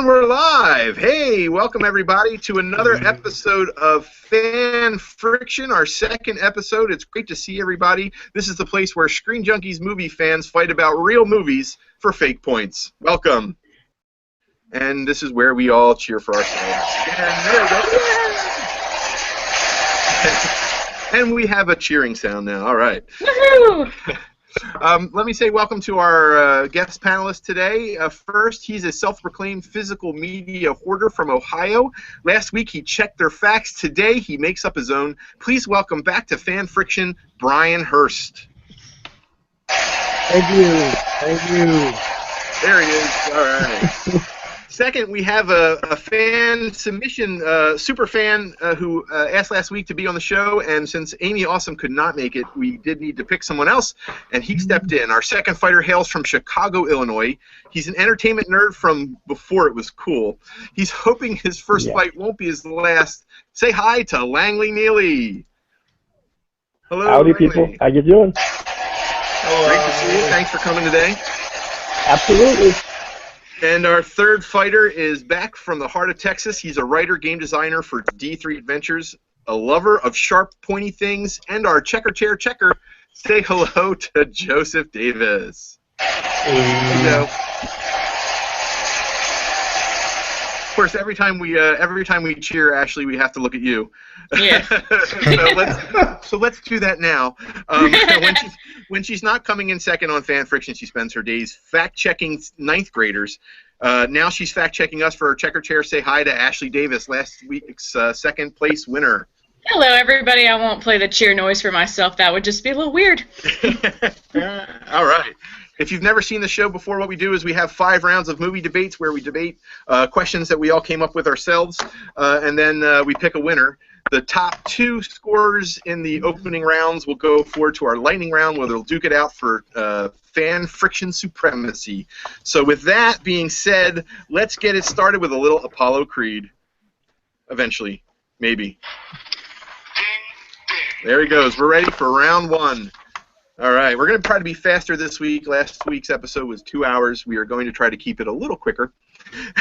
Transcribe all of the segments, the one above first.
we're live. Hey, welcome everybody to another episode of Fan Friction, our second episode. It's great to see everybody. This is the place where Screen Junkies movie fans fight about real movies for fake points. Welcome. And this is where we all cheer for ourselves. And we have a cheering sound now. All right. Woohoo! Let me say welcome to our guest panelist today. First, he's a self-proclaimed physical media hoarder from Ohio. Last week, he checked their facts. Today, he makes up his own. Please welcome back to Fan Friction, Brian Hurst. Thank you. Thank you. There he is. All right. Second, we have a fan submission, super fan who asked last week to be on the show, and since Amy Awesome could not make it, we did need to pick someone else, and he stepped in. Our second fighter hails from Chicago, Illinois. He's an entertainment nerd from before it was cool. He's hoping his first fight won't be his last. Say hi to Langley Neely. Hello, Howdy, Langley. people. How you doing? Great to see you. Thanks for coming today. Absolutely. And our third fighter is back from the heart of Texas. He's a writer, game designer for D3 Adventures, a lover of sharp, pointy things, and our checker chair checker. Say hello to Joseph Davis. Hey, Joe. Of course, every time we cheer Ashley, we have to look at you. Yeah. so let's do that now. When she's not coming in second on Fan Friction, she spends her days fact-checking ninth graders. Now she's fact-checking us for her checker chair. Say hi to Ashley Davis, last week's second place winner. Hello, everybody. I won't play the cheer noise for myself. That would just be a little weird. All right. If you've never seen the show before, what we do is we have 5 rounds of movie debates where we debate questions that we all came up with ourselves, and then we pick a winner. The top 2 scorers in the opening rounds will go forward to our lightning round where they'll duke it out for Fan Friction supremacy. So with that being said, let's get it started with a little Apollo Creed. Eventually. Maybe. There he goes. We're ready for round 1. All right. We're going to try to be faster this week. Last week's episode was 2 hours. We are going to try to keep it a little quicker.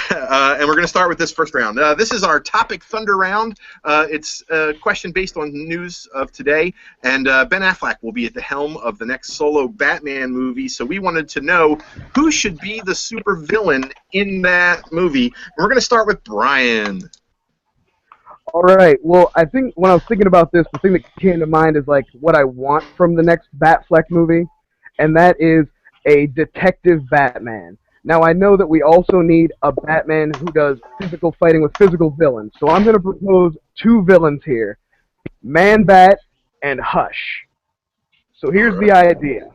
And we're going to start with this first round. This is our Topic Thunder round. It's a question based on news of today, and Ben Affleck will be at the helm of the next solo Batman movie, so we wanted to know who should be the supervillain in that movie. And we're going to start with Brian. All right. Well, I think when I was thinking about this, the thing that came to mind is like what I want from the next Batfleck movie, and that is a detective Batman. Now, I know that we also need a Batman who does physical fighting with physical villains, so I'm going to propose 2 villains here, Man-Bat and Hush. So here's the idea.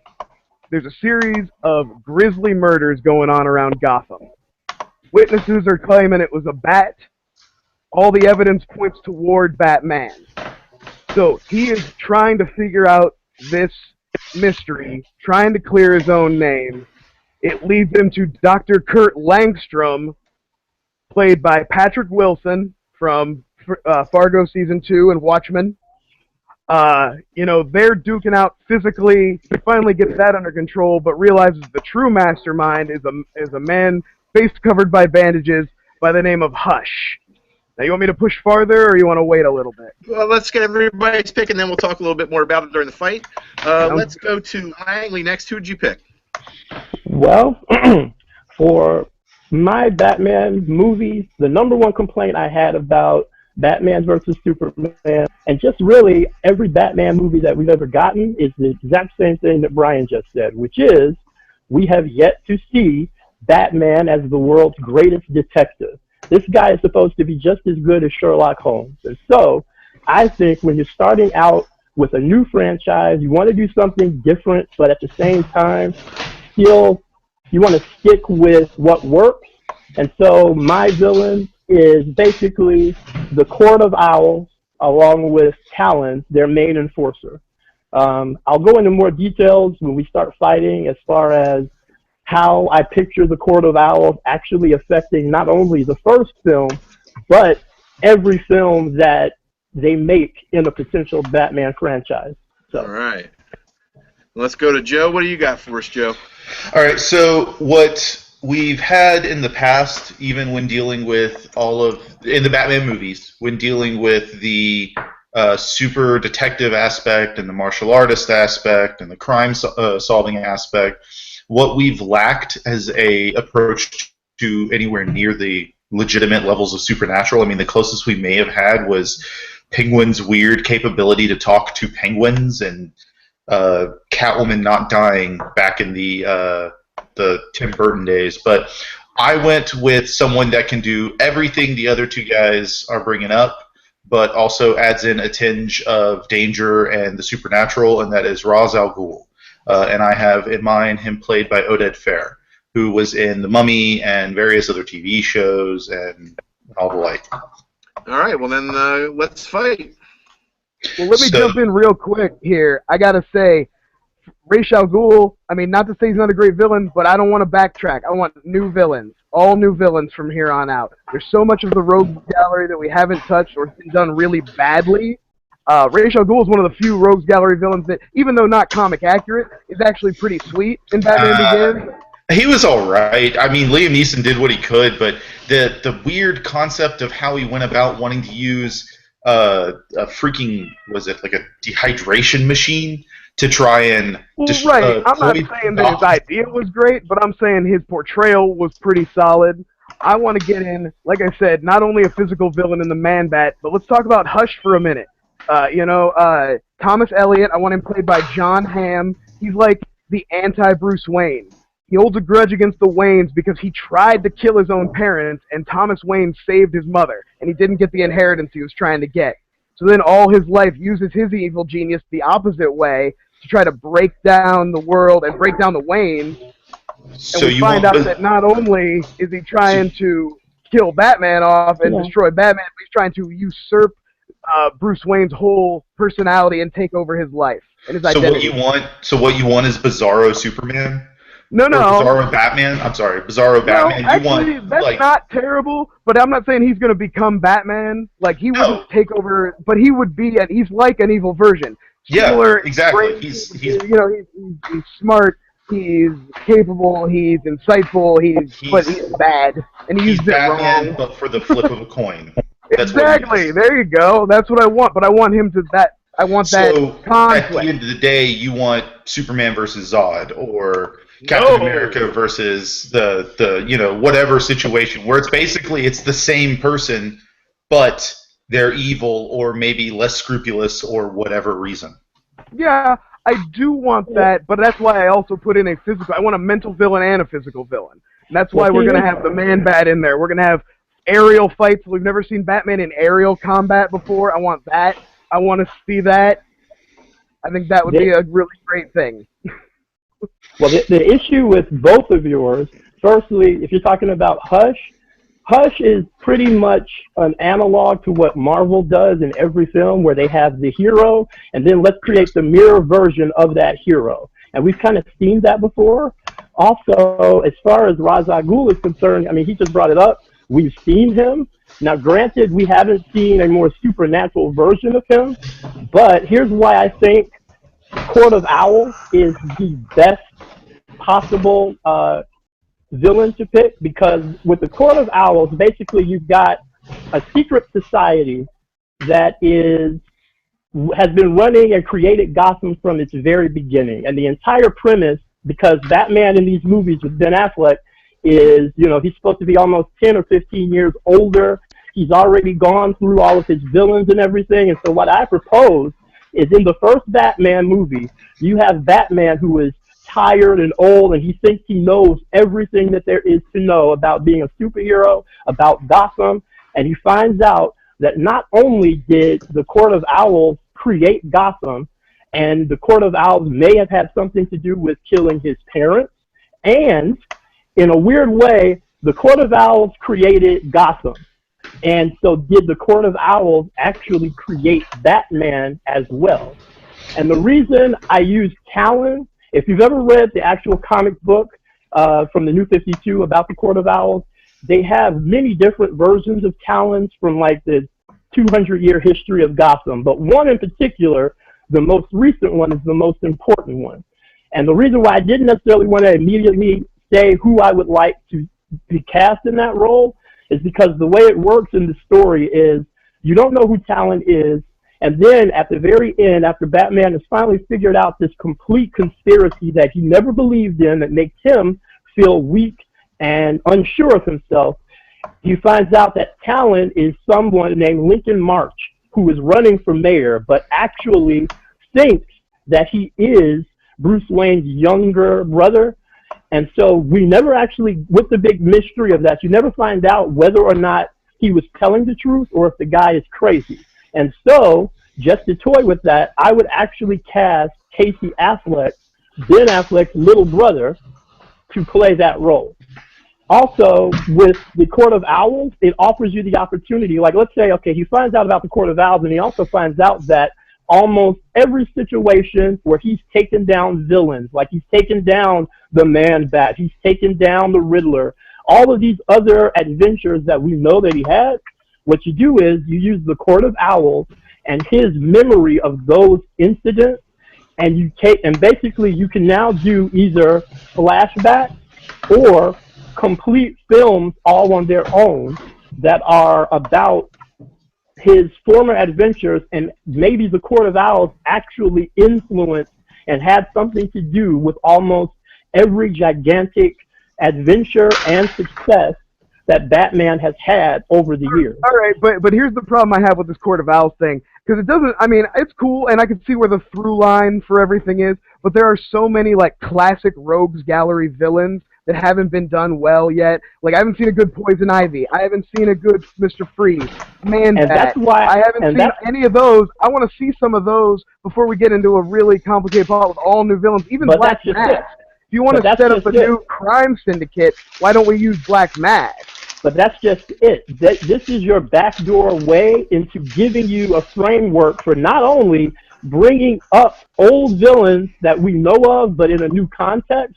There's a series of grisly murders going on around Gotham. Witnesses are claiming it was a bat. All the evidence points toward Batman. So he is trying to figure out this mystery, trying to clear his own name. It leads him to Dr. Kurt Langstrom, played by Patrick Wilson from Fargo Season 2 and Watchmen. They're duking out physically. He finally gets that under control, but realizes the true mastermind is a man face covered by bandages by the name of Hush. Now, you want me to push farther, or you want to wait a little bit? Well, let's get everybody's pick, and then we'll talk a little bit more about it during the fight. Let's go to Langley next. Who did you pick? Well, for my Batman movies, the number one complaint I had about Batman versus Superman, and just really every Batman movie that we've ever gotten, is the exact same thing that Brian just said, which is we have yet to see Batman as the world's greatest detective. This guy is supposed to be just as good as Sherlock Holmes. And so I think when you're starting out with a new franchise, you want to do something different, but at the same time, still you want to stick with what works. And so my villain is basically the Court of Owls, along with Talon, their main enforcer. I'll go into more details when we start fighting as far as how I picture the Court of Owls actually affecting not only the first film, but every film that they make in a potential Batman franchise. So. All right. Let's go to Joe. What do you got for us, Joe? All right, so what we've had in the past, even when dealing with in the Batman movies, when dealing with the super detective aspect and the martial artist aspect and the crime solving aspect, what we've lacked as a approach to anywhere near the legitimate levels of supernatural. I mean, the closest we may have had was Penguin's weird capability to talk to penguins and Catwoman not dying back in the Tim Burton days. But I went with someone that can do everything the other two guys are bringing up, but also adds in a tinge of danger and the supernatural, and that is Ra's al Ghul. And I have in mind him played by Oded Fehr, who was in The Mummy and various other TV shows and all the like. All right, well then let's fight. Well, let me jump in real quick here. I gotta say, Ra's al Ghul, I mean, not to say he's not a great villain, but I don't want to backtrack. I want new villains. All new villains from here on out. There's so much of the rogue gallery that we haven't touched or been done really badly. Ra's al Ghul is one of the few rogues gallery villains that, even though not comic accurate, is actually pretty sweet in Batman Begins. He was all right. I mean, Liam Neeson did what he could, but the weird concept of how he went about wanting to use a freaking, was it like a dehydration machine to try and right. I'm not saying that his idea was great, but I'm saying his portrayal was pretty solid. I want to get in, like I said, not only a physical villain in the Man-Bat, but let's talk about Hush for a minute. Thomas Elliott, I want him played by John Hamm. He's like the anti-Bruce Wayne. He holds a grudge against the Waynes because he tried to kill his own parents, and Thomas Wayne saved his mother, and he didn't get the inheritance he was trying to get. So then all his life uses his evil genius the opposite way to try to break down the world and break down the Waynes. And we find out that not only is he trying to kill Batman off and destroy Batman, but he's trying to usurp Bruce Wayne's whole personality and take over his life and his identity. What you want is Bizarro Superman? No. Bizarro Batman? I'm sorry, Bizarro Batman. Actually, that's not terrible, but I'm not saying he's going to become Batman. Like, he wouldn't take over, but he would be, he's like an evil version. Similar, exactly. He's smart, he's capable, he's insightful, but he's bad, and he uses it wrong. But for the flip of a coin. That's exactly. There you go. That's what I want, but I want him to that conflict. At the end of the day, you want Superman versus Zod, or Captain America versus the whatever situation where it's the same person, but they're evil or maybe less scrupulous or whatever reason. Yeah, I do want that, but that's why I also put in a physical. I want a mental villain and a physical villain. And that's why we're going to have the Man-Bat in there. We're going to have aerial fights. We've never seen Batman in aerial combat before. I want that. I want to see that. I think that would be a really great thing. Well, the issue with both of yours, firstly, if you're talking about Hush is pretty much an analog to what Marvel does in every film, where they have the hero, and then let's create the mirror version of that hero. And we've kind of seen that before. Also, as far as Ra's al Ghul is concerned, I mean, he just brought it up. We've seen him. Now, granted, we haven't seen a more supernatural version of him, but here's why I think Court of Owls is the best possible villain to pick, because with the Court of Owls, basically you've got a secret society that has been running and created Gotham from its very beginning. And the entire premise, because Batman in these movies with Ben Affleck is, he's supposed to be almost 10 or 15 years older. He's already gone through all of his villains and everything. And so what I propose is, in the first Batman movie, you have Batman who is tired and old, and he thinks he knows everything that there is to know about being a superhero, about Gotham, and he finds out that not only did the Court of Owls create Gotham, and the Court of Owls may have had something to do with killing his parents, and in a weird way, the Court of Owls created Gotham. And so did the Court of Owls actually create Batman as well? And the reason I use Callan, if you've ever read the actual comic book from the New 52 about the Court of Owls, they have many different versions of Callans from like the 200-year history of Gotham. But one in particular, the most recent one, is the most important one. And the reason why I didn't necessarily want to immediately say who I would like to be cast in that role is because the way it works in the story is you don't know who Talon is, and then at the very end, after Batman has finally figured out this complete conspiracy that he never believed in that makes him feel weak and unsure of himself, he finds out that Talon is someone named Lincoln March, who is running for mayor, but actually thinks that he is Bruce Wayne's younger brother. And so we never actually, with the big mystery of that, you never find out whether or not he was telling the truth or if the guy is crazy. And so, just to toy with that, I would actually cast Casey Affleck, Ben Affleck's little brother, to play that role. Also, with the Court of Owls, it offers you the opportunity, like let's say, okay, he finds out about the Court of Owls, and he also finds out that almost every situation where he's taken down villains, like he's taken down the Man-Bat, he's taken down the Riddler, all of these other adventures that we know that he had, what you do is you use the Court of Owls and his memory of those incidents, and you take, and basically you can now do either flashbacks or complete films all on their own that are about his former adventures, and maybe the Court of Owls actually influenced and had something to do with almost every gigantic adventure and success that Batman has had over the years. All right, but here's the problem I have with this Court of Owls thing, because it doesn't, I mean, it's cool, and I can see where the through line for everything is, but there are so many, like, classic Rogues Gallery villains that haven't been done well yet. Like, I haven't seen a good Poison Ivy. I haven't seen a good Mr. Freeze. Man-Bat. And that's why I haven't seen any of those. I want to see some of those before we get into a really complicated plot with all new villains, even Black Mask. If you want to set up a new crime syndicate, why don't we use Black Mask? But that's just it. This is your backdoor way into giving you a framework for not only bringing up old villains that we know of, but in a new context,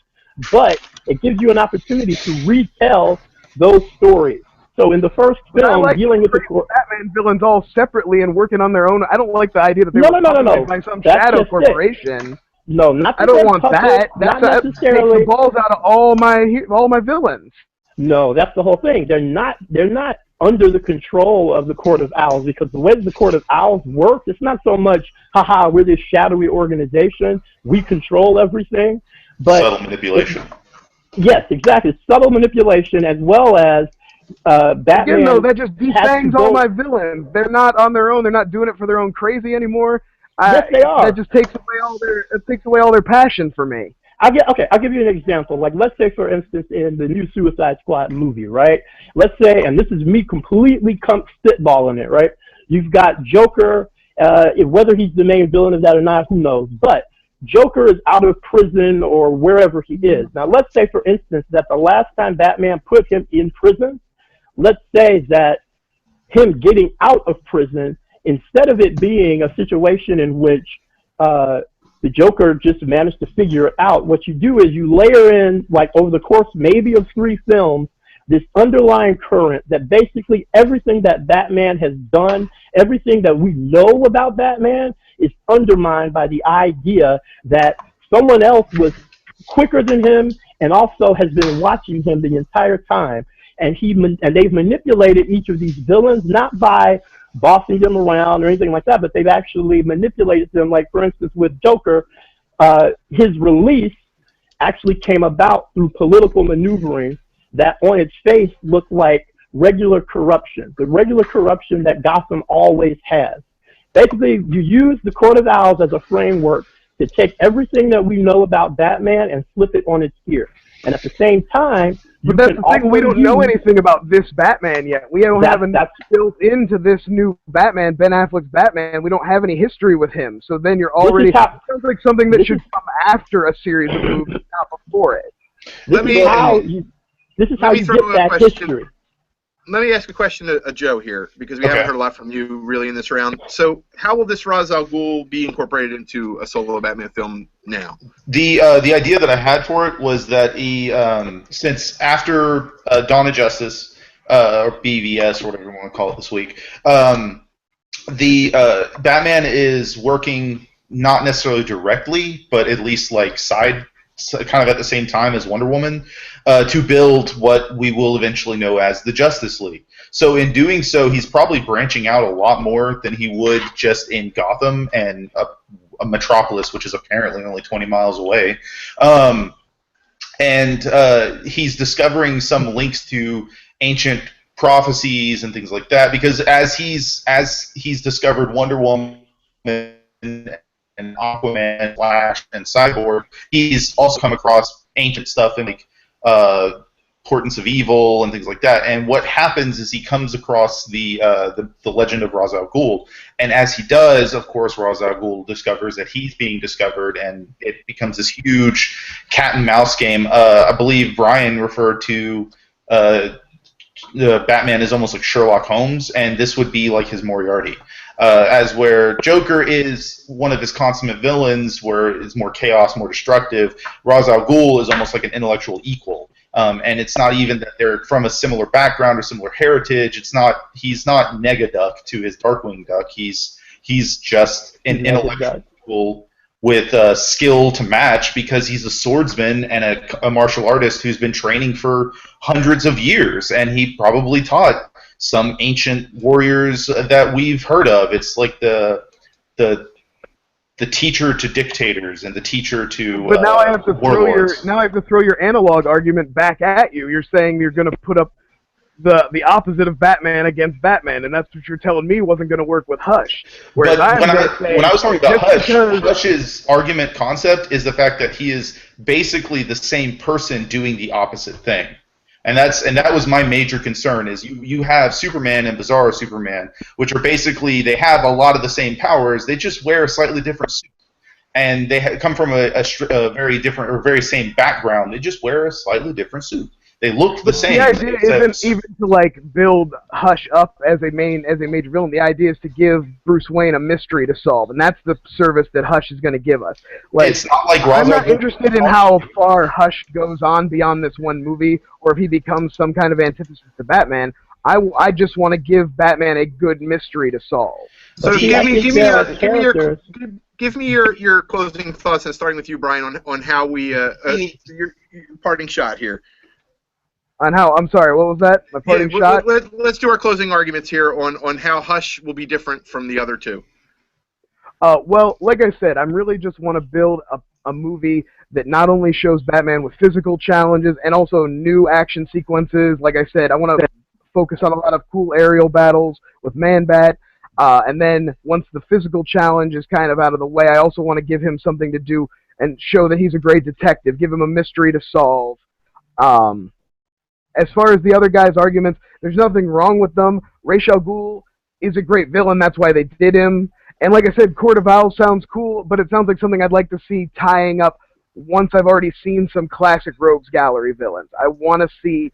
but it gives you an opportunity to retell those stories. So in the first film, dealing with the Batman villains all separately and working on their own, I don't like the idea that they were by some shadow corporation. No, not I don't want that. Not that necessarily. Takes the balls out of all my villains. No, that's the whole thing. They're not under the control of the Court of Owls, because the way the Court of Owls works, it's not so much, haha, we're this shadowy organization, we control everything. But subtle manipulation. Yes, exactly. Subtle manipulation, as well as Batman. Again, though, that just defangs all my villains. They're not on their own. They're not doing it for their own crazy anymore. Yes, they are. That just takes away all their passion for me. I'll give you an example. Like, let's say, for instance, in the new Suicide Squad movie, right? Let's say, and this is me completely spitballing it, right? You've got Joker, whether he's the main villain of that or not, who knows? But Joker is out of prison or wherever he is. Now, let's say, for instance, that the last time Batman put him in prison, let's say that him getting out of prison, instead of it being a situation in which the Joker just managed to figure it out, what you do is you layer in, like, over the course maybe of 3 films, this underlying current that basically everything that Batman has done, everything that we know about Batman, is undermined by the idea that someone else was quicker than him and also has been watching him the entire time. And they've manipulated each of these villains, not by bossing them around or anything like that, but they've actually manipulated them. Like, for instance, with Joker, his release actually came about through political maneuvering that on its face looked like regular corruption, the regular corruption that Gotham always has. Basically, you use the Court of Owls as a framework to take everything that we know about Batman and flip it on its ear. And at the same time, but that's the thing, we don't know anything about this Batman yet. We don't have enough built into this new Batman, Ben Affleck's Batman. We don't have any history with him. So then you're already, it sounds like something that should come after a series of movies, not before it. This is how you get that history. Let me ask a question to Joe here, because we haven't heard a lot from you really in this round. So how will this Ra's al Ghul be incorporated into a solo Batman film now? The idea that I had for it was that he, since after Dawn of Justice, or BVS, or whatever you want to call it this week, the Batman is working not necessarily directly, but at least like side kind of at the same time as Wonder Woman, to build what we will eventually know as the Justice League. So in doing so, he's probably branching out a lot more than he would just in Gotham and a metropolis, which is apparently only 20 miles away. And he's discovering some links to ancient prophecies and things like that, because as he's discovered Wonder Woman and Aquaman, Flash, and Cyborg, he's also come across ancient stuff in like Portents of Evil and things like that. And what happens is he comes across the legend of Ra's al Ghul, and as he does, of course, Ra's al Ghul discovers that he's being discovered, and it becomes this huge cat and mouse game. I believe Brian referred to Batman as almost like Sherlock Holmes, and this would be like his Moriarty. As where Joker is one of his consummate villains, where it's more chaos, more destructive, Ra's al Ghul is almost like an intellectual equal. And it's not even that they're from a similar background or similar heritage. He's not Negaduck to his Darkwing Duck. He's just an intellectual with skill to match, because he's a swordsman and a martial artist who's been training for hundreds of years, and he probably taught some ancient warriors that we've heard of. It's like the teacher to dictators and the teacher to But now I have to warlords. throw your analog argument back at you. You're saying you're going to put up the opposite of Batman against Batman, and that's what you're telling me wasn't going to work with Hush. Whereas But when I was talking about Hush, because Hush's argument concept is the fact that he is basically the same person doing the opposite thing. And that was my major concern, is you have Superman and Bizarro Superman, which are basically, they have a lot of the same powers, they just wear a slightly different suit. And they come from a very different, or very same background, they just wear a slightly different suit. They look the same. The idea isn't even to like build Hush up as a major villain. The idea is to give Bruce Wayne a mystery to solve, and that's the service that Hush is going to give us. Like, it's not like I'm not interested in how far Hush goes on beyond this one movie, or if he becomes some kind of antithesis to Batman. I just want to give Batman a good mystery to solve. So give me your closing thoughts, and starting with you, Brian, on how we your parting shot here. On how? I'm sorry. What was that? My parting shot. Let's do our closing arguments here on how Hush will be different from the other two. Well, like I said, I really just want to build a movie that not only shows Batman with physical challenges and also new action sequences. Like I said, I want to focus on a lot of cool aerial battles with Man-Bat. And then once the physical challenge is kind of out of the way, I also want to give him something to do and show that he's a great detective, give him a mystery to solve. As far as the other guys' arguments, there's nothing wrong with them. Ra's al Ghul is a great villain, that's why they did him. And like I said, Court of Owls sounds cool, but it sounds like something I'd like to see tying up once I've already seen some classic Rogues Gallery villains. I want to see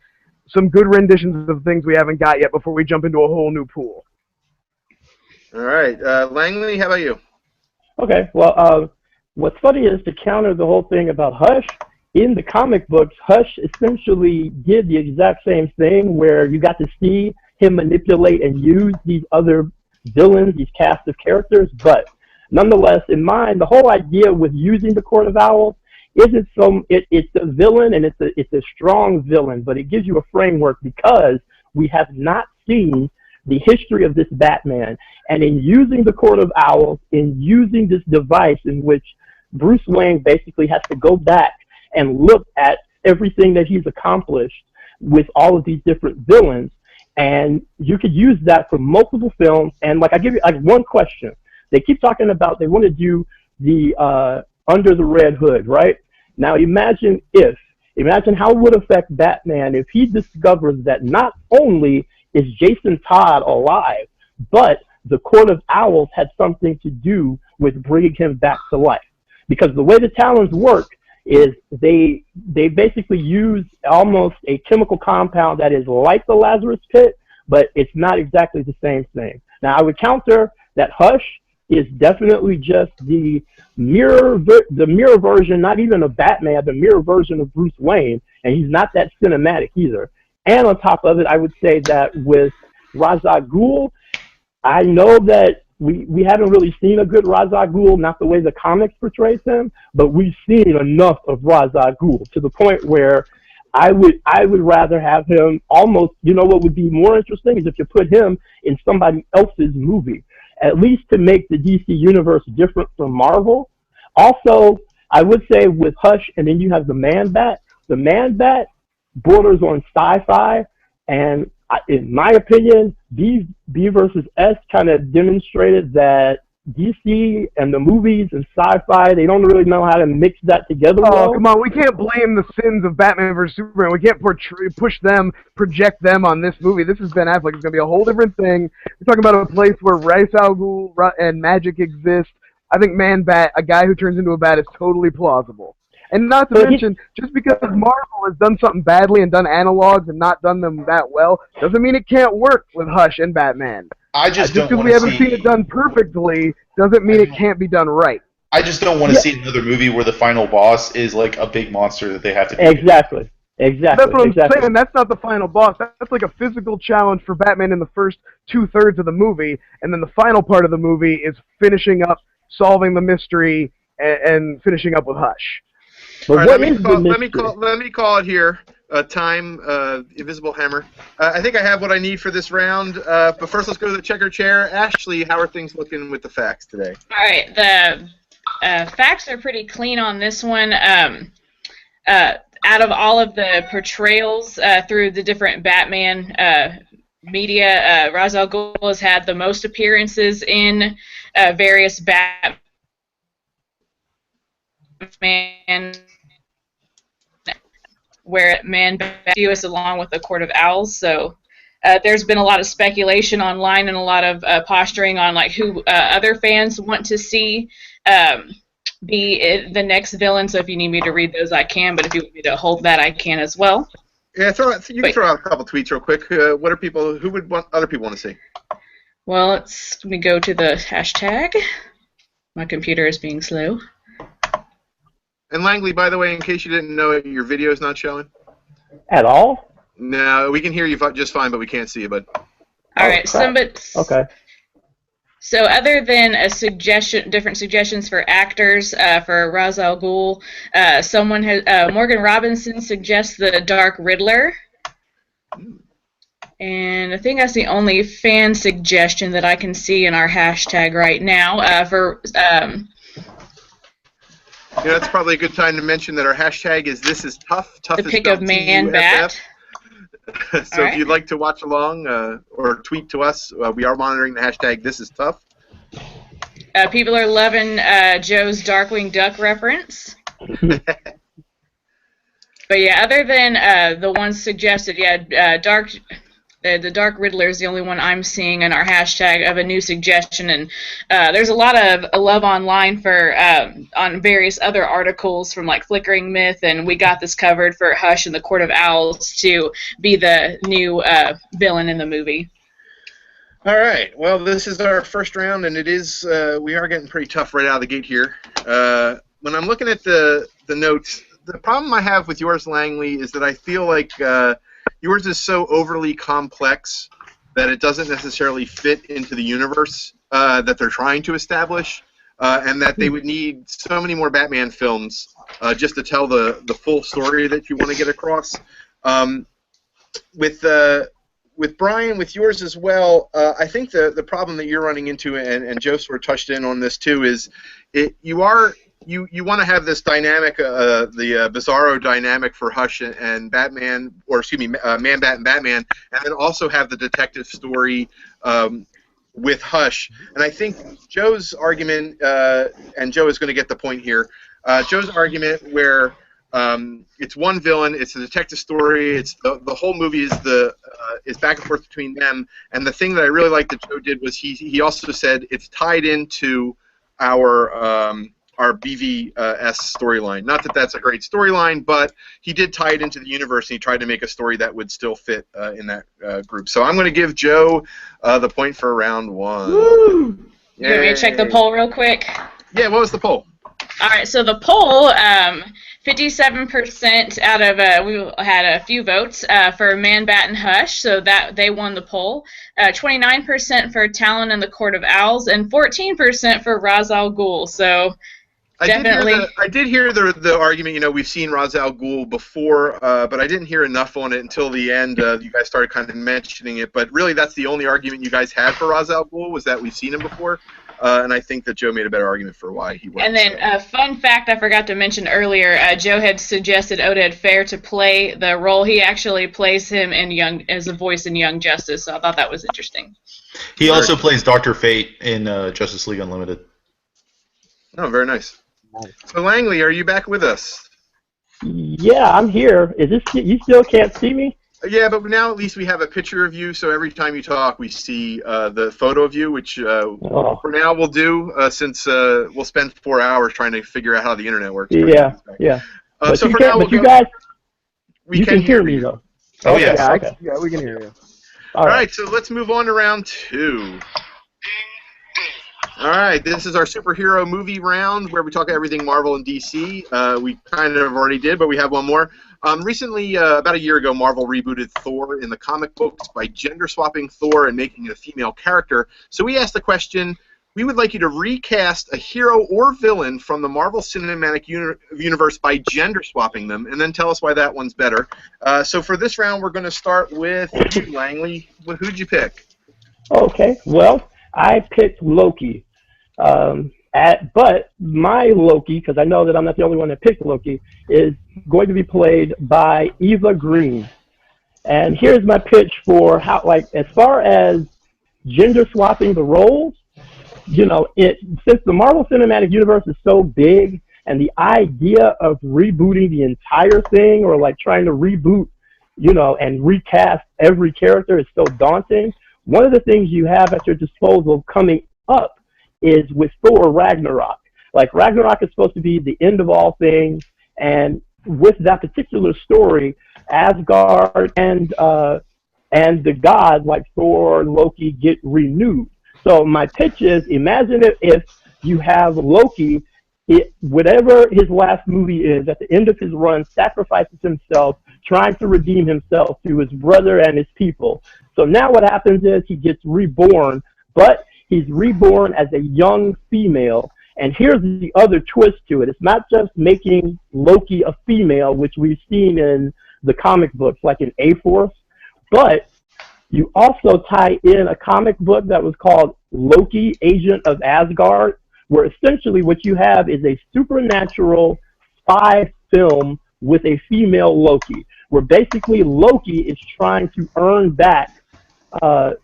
some good renditions of things we haven't got yet before we jump into a whole new pool. All right. Langley, how about you? Okay, well, what's funny is, to counter the whole thing about Hush, in the comic books, Hush essentially did the exact same thing, where you got to see him manipulate and use these other villains, these cast of characters, but nonetheless, in mind, the whole idea with using the Court of Owls isn't it's a villain, and it's a strong villain, but it gives you a framework, because we have not seen the history of this Batman, and in using the Court of Owls, in using this device in which Bruce Wayne basically has to go back and look at everything that he's accomplished with all of these different villains, and you could use that for multiple films. And like, I give you like one question. They keep talking about they want to do the Under the Red Hood, right? Now imagine how it would affect Batman if he discovers that not only is Jason Todd alive, but the Court of Owls had something to do with bringing him back to life. Because the way the Talons work is they basically use almost a chemical compound that is like the Lazarus Pit, but it's not exactly the same thing. Now, I would counter that Hush is definitely just the mirror version, not even of Batman, the mirror version of Bruce Wayne, and he's not that cinematic either. And on top of it, I would say that with Ra's al Ghul, I know that we haven't really seen a good Ra's al Ghul, not the way the comics portrays him, but we've seen enough of Ra's al Ghul to the point where I would rather have him almost, you know what would be more interesting is if you put him in somebody else's movie, at least to make the DC universe different from Marvel. Also, I would say with Hush, and then you have the Man-Bat. The Man-Bat borders on sci-fi, and in my opinion, B versus S kind of demonstrated that DC and the movies and sci-fi, they don't really know how to mix that together well. Oh, come on. We can't blame the sins of Batman vs. Superman. We can't project them on this movie. This is Ben Affleck. It's going to be a whole different thing. We're talking about a place where Ra's al Ghul and magic exist. I think Man-Bat, a guy who turns into a bat, is totally plausible. And not to mention, just because Marvel has done something badly and done analogs and not done them that well, doesn't mean it can't work with Hush and Batman. Just because we haven't seen it done perfectly doesn't mean it can't be done right. I just don't want to see another movie where the final boss is like a big monster that they have to beat. Exactly. That's what I'm saying. That's not the final boss. That's like a physical challenge for Batman in the first 2/3 of the movie, and then the final part of the movie is finishing up, solving the mystery, and finishing up with Hush. All right, let me call it here. Time, Invisible Hammer. I think I have what I need for this round. But first, let's go to the checker chair. Ashley, how are things looking with the facts today? All right, the facts are pretty clean on this one. Out of all of the portrayals through the different Batman media, Ra's al Ghul has had the most appearances in various Batman where Man-Bat us along with the Court of Owls. So there's been a lot of speculation online and a lot of posturing on like who other fans want to see be the next villain. So if you need me to read those, I can. But if you want me to hold that, I can as well. Yeah, you can throw out a couple tweets real quick. Who would other people want to see? Well, let me go to the hashtag. My computer is being slow. And Langley, by the way, in case you didn't know it, your video is not showing. At all? No, we can hear you just fine, but we can't see you, bud. All right, okay. So other than different suggestions for actors for Ra's al Ghul, someone has Morgan Robinson suggests the Dark Riddler, and I think that's the only fan suggestion that I can see in our hashtag right now for. Yeah, that's probably a good time to mention that our hashtag is This Is Tough. Tough the is pick of Man-Bat. So if you'd like to watch along or tweet to us, we are monitoring the hashtag This Is Tough. People are loving Joe's Darkwing Duck reference. But yeah, other than the ones suggested, the Dark Riddler is the only one I'm seeing in our hashtag of a new suggestion, and there's a lot of love online for on various other articles from like Flickering Myth, and we got this covered for Hush and the Court of Owls to be the new villain in the movie. All right. Well, this is our first round, and it is we are getting pretty tough right out of the gate here. When I'm looking at the notes, the problem I have with yours, Langley, is that I feel like yours is so overly complex that it doesn't necessarily fit into the universe that they're trying to establish, and that they would need so many more Batman films just to tell the full story that you want to get across. With Brian, with yours as well, I think the problem that you're running into, and Joe sort of touched in on this too, is you want to have this dynamic, the Bizarro dynamic for Hush and Batman, or excuse me, Man-Bat and Batman, and then also have the detective story with Hush. And I think Joe's argument, and Joe is going to get the point here, Joe's argument where it's one villain, it's a detective story, it's the whole movie is back and forth between them, and the thing that I really liked that Joe did was he also said it's tied into our BVS storyline. Not that that's a great storyline, but he did tie it into the universe, and he tried to make a story that would still fit in that group. So I'm going to give Joe the point for round one. Woo! You want me to check the poll real quick? Yeah, what was the poll? All right, so the poll, 57% out of, we had a few votes for Man, Bat, and Hush, so that they won the poll. 29% for Talon and the Court of Owls, and 14% for Ra's al Ghul. So definitely. I did hear the argument. You know, we've seen Ra's al Ghul before, but I didn't hear enough on it until the end. You guys started kind of mentioning it, but really, that's the only argument you guys had for Ra's al Ghul, was that we've seen him before. And I think that Joe made a better argument for why he won. And then, fun fact I forgot to mention earlier, Joe had suggested Oded Fair to play the role. He actually plays him as a voice in Young Justice, so I thought that was interesting. He also plays Dr. Fate in Justice League Unlimited. Oh, very nice. So, Langley, are you back with us? Yeah, I'm here. Is this you still can't see me? Yeah, but now at least we have a picture of you, so every time you talk, we see the photo of you, which for now we'll do, since we'll spend 4 hours trying to figure out how the internet works. Yeah. So you for now, you guys, we you can hear me, though. Oh, yes. Okay. Yeah, we can hear you. All right, so let's move on to round 2. All right, this is our superhero movie round where we talk everything Marvel and DC. We kind of already did, but we have one more. Recently, about a year ago, Marvel rebooted Thor in the comic books by gender-swapping Thor and making it a female character. So we asked the question, we would like you to recast a hero or villain from the Marvel Cinematic Universe by gender-swapping them, and then tell us why that one's better. So for this round, we're going to start with Langley. Who'd you pick? Okay, well, I picked Loki. But my Loki, because I know that I'm not the only one that picked Loki, is going to be played by Eva Green. And here's my pitch for how, like, as far as gender swapping the roles, you know, since the Marvel Cinematic Universe is so big, and the idea of rebooting the entire thing, or like trying to reboot, you know, and recast every character is so daunting. One of the things you have at your disposal coming up is with Thor Ragnarok. Like, Ragnarok is supposed to be the end of all things, and with that particular story, Asgard and the gods like Thor and Loki get renewed. So my pitch is, imagine if you have Loki, whatever his last movie is, at the end of his run, sacrifices himself, trying to redeem himself to his brother and his people. So now what happens is he gets reborn, but he's reborn as a young female. And here's the other twist to it. It's not just making Loki a female, which we've seen in the comic books, like in A-Force, but you also tie in a comic book that was called Loki, Agent of Asgard, where essentially what you have is a supernatural spy film with a female Loki, where basically Loki is trying to earn back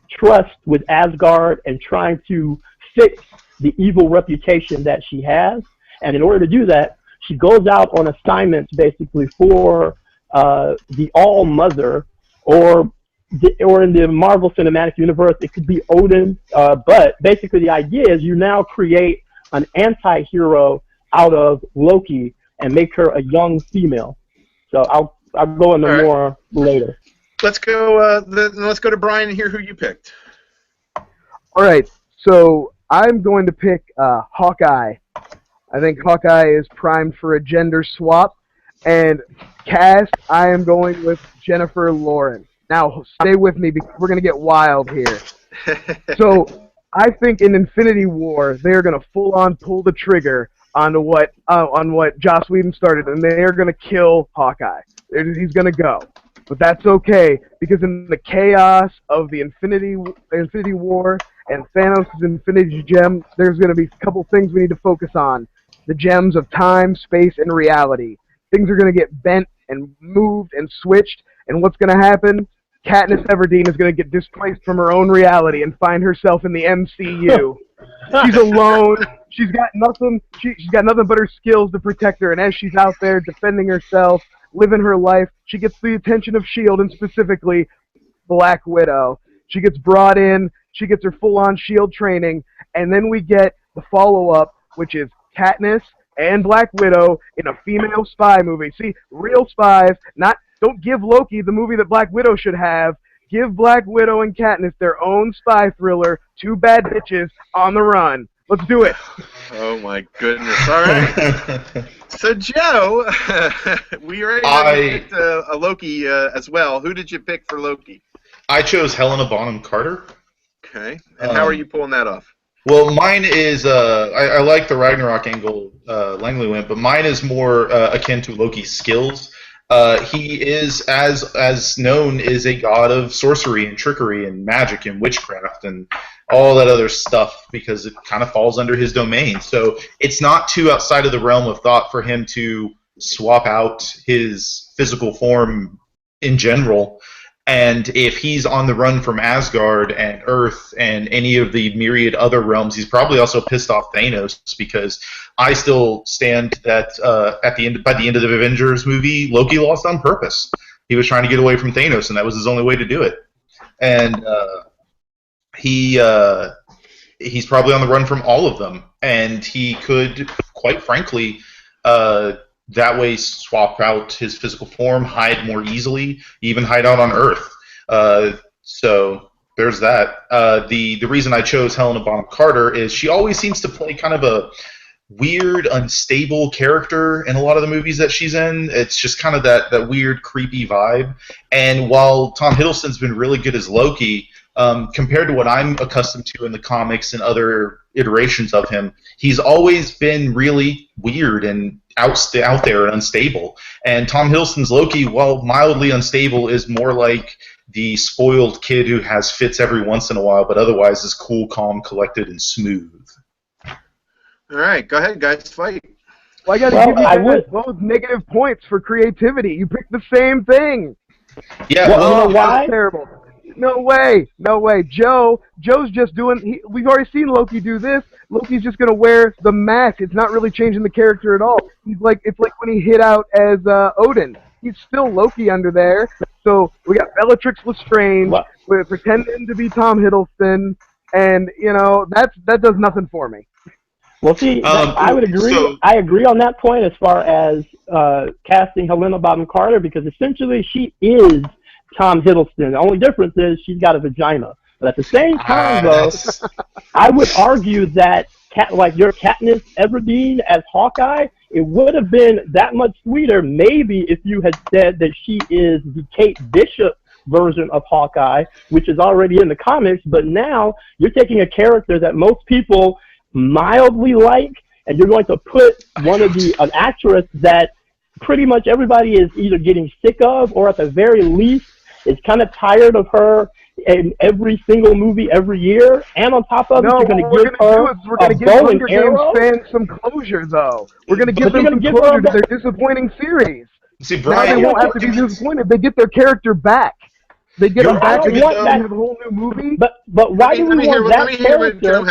trust with Asgard and trying to fix the evil reputation that she has. And in order to do that, she goes out on assignments basically for the All-Mother, or in the Marvel Cinematic Universe, it could be Odin. But basically the idea is you now create an anti-hero out of Loki and make her a young female. So I'll go into more later. Let's go. Let's go to Brian and hear who you picked. All right, so I'm going to pick Hawkeye. I think Hawkeye is primed for a gender swap. And cast, I am going with Jennifer Lawrence. Now, stay with me because we're going to get wild here. So, I think in Infinity War, they're going to full-on pull the trigger on what Joss Whedon started, and they're going to kill Hawkeye. He's going to go. But that's okay, because in the chaos of the Infinity War and Thanos' Infinity Gem, there's going to be a couple things we need to focus on. The gems of time, space, and reality. Things are going to get bent and moved and switched, and what's going to happen? Katniss Everdeen is going to get displaced from her own reality and find herself in the MCU. She's alone. She's got nothing. She's got nothing but her skills to protect her, and as she's out there defending herself, living her life, she gets the attention of S.H.I.E.L.D. and specifically Black Widow. She gets brought in. She gets her full-on S.H.I.E.L.D. training, and then we get the follow-up, which is Katniss and Black Widow in a female spy movie. See, real spies, don't give Loki the movie that Black Widow should have. Give Black Widow and Katniss their own spy thriller, two bad bitches on the run. Let's do it. Oh my goodness! All right. So Joe, we already picked a Loki as well. Who did you pick for Loki? I chose Helena Bonham Carter. Okay. And how are you pulling that off? Well, mine is I like the Ragnarok angle Langley went, but mine is more akin to Loki's skills. He is, as known, is a god of sorcery and trickery and magic and witchcraft and all that other stuff because it kind of falls under his domain. So it's not too outside of the realm of thought for him to swap out his physical form in general. And if he's on the run from Asgard and Earth and any of the myriad other realms, he's probably also pissed off Thanos because I still stand that by the end of the Avengers movie, Loki lost on purpose. He was trying to get away from Thanos, and that was his only way to do it. And he's probably on the run from all of them, and he could, quite frankly, that way swap out his physical form, hide more easily, even hide out on Earth. So there's that. The reason I chose Helena Bonham Carter is she always seems to play kind of a weird, unstable character in a lot of the movies that she's in. It's just kind of that weird, creepy vibe. And while Tom Hiddleston's been really good as Loki, compared to what I'm accustomed to in the comics and other iterations of him, he's always been really weird and out there and unstable. And Tom Hiddleston's Loki, while mildly unstable, is more like the spoiled kid who has fits every once in a while, but otherwise is cool, calm, collected, and smooth. All right, go ahead, guys, fight. Well, I got to give you both negative points for creativity. You picked the same thing. Yeah, well, you know why? That's terrible. No way. Joe's just doing. We've already seen Loki do this. Loki's just gonna wear the mask. It's not really changing the character at all. It's like when he hit out as Odin. He's still Loki under there. So we got Bellatrix Lestrange. We're pretending to be Tom Hiddleston, and that does nothing for me. Well, see, I would agree. I agree on that point as far as casting Helena Bonham Carter because essentially she is Tom Hiddleston. The only difference is she's got a vagina. But at the same time, though, I would argue that your Katniss Everdeen as Hawkeye, it would have been that much sweeter maybe if you had said that she is the Kate Bishop version of Hawkeye, which is already in the comics, but now you're taking a character that most people mildly like, and you're going to put an actress that pretty much everybody is either getting sick of or at the very least is kind of tired of her in every single movie every year, and on top of it, you're going to give her a bow and arrow. Fans some closure, though. We're going to give them some closure to their disappointing series. See, Brian, now they won't have to be disappointed. They get their character back. They get them back and have a whole new movie. But why do we want that character?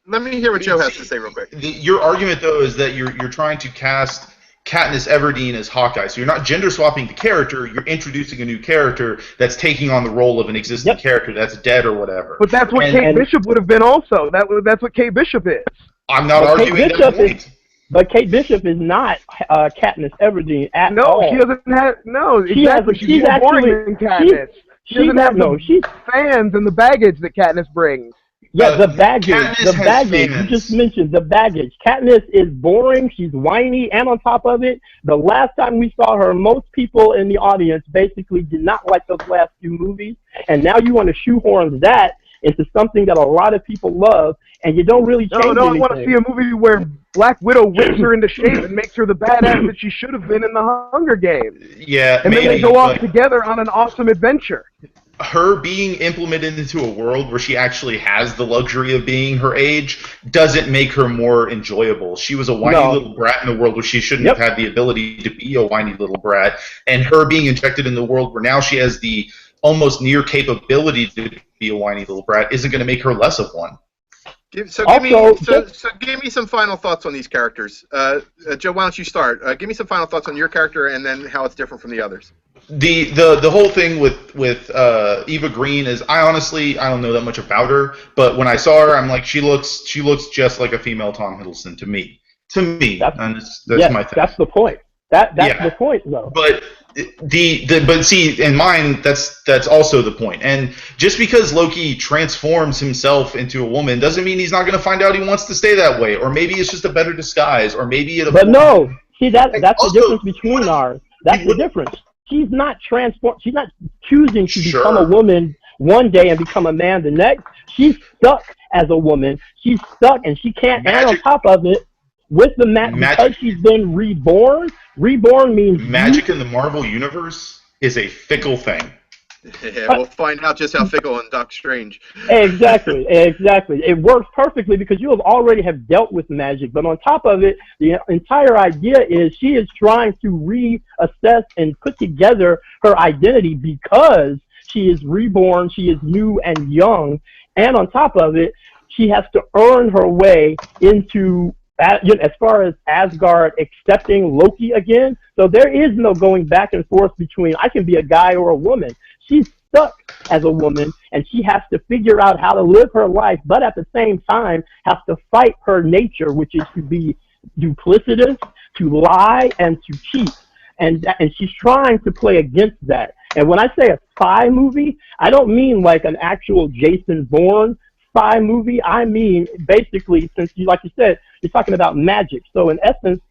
Let me hear what Joe has to say real quick. Your argument, though, is that you're trying to cast Katniss Everdeen as Hawkeye. So you're not gender swapping the character, you're introducing a new character that's taking on the role of an existing character that's dead or whatever. But that's what Kate Bishop would have been also. That's what Kate Bishop is. I'm not arguing that point. But Kate Bishop is not Katniss Everdeen at all. No, she doesn't have. No, exactly. She's more boring than Katniss. She doesn't have the fans and the baggage that Katniss brings. Yeah, the baggage. You just mentioned the baggage. Katniss is boring. She's whiny, and on top of it, the last time we saw her, most people in the audience basically did not like those last few movies. And now you want to shoehorn that into something that a lot of people love, and you don't really change anything. I want to see a movie where Black Widow whips her into shape and makes her the badass that she should have been in the Hunger Games. Yeah, and then they go off together on an awesome adventure. Her being implemented into a world where she actually has the luxury of being her age doesn't make her more enjoyable. She was a whiny little brat in a world where she shouldn't have had the ability to be a whiny little brat. And her being injected in the world where now she has the almost near capability to be a whiny little brat isn't going to make her less of one. Give me some final thoughts on these characters. Joe, why don't you start? Give me some final thoughts on your character and then how it's different from the others. The whole thing with Eva Green is I don't know that much about her, but when I saw her, I'm like she looks just like a female Tom Hiddleston to me. That's my thing. That's the point. That's the point, though. But but see, in mine, that's also the point. And just because Loki transforms himself into a woman doesn't mean he's not going to find out he wants to stay that way, or maybe it's just a better disguise, or maybe it. But no, see that's the difference between ours. That's the difference. She's not She's not choosing to become a woman one day and become a man the next. She's stuck as a woman. She's stuck, and she can't. And on top of it, with the because she's been reborn. Reborn means magic in the Marvel universe is a fickle thing. Yeah, we'll find out just how fickle in Doctor Strange. Exactly. It works perfectly because you already have dealt with magic. But on top of it, the entire idea is she is trying to reassess and put together her identity because she is reborn, she is new and young, and on top of it, she has to earn her way into, as far as Asgard accepting Loki again. So there is no going back and forth between I can be a guy or a woman. She's stuck as a woman, and she has to figure out how to live her life, but at the same time has to fight her nature, which is to be duplicitous, to lie, and to cheat. And she's trying to play against that. And when I say a spy movie, I don't mean like an actual Jason Bourne spy movie. I mean, basically, since you, like you said, you're talking about magic. So in essence,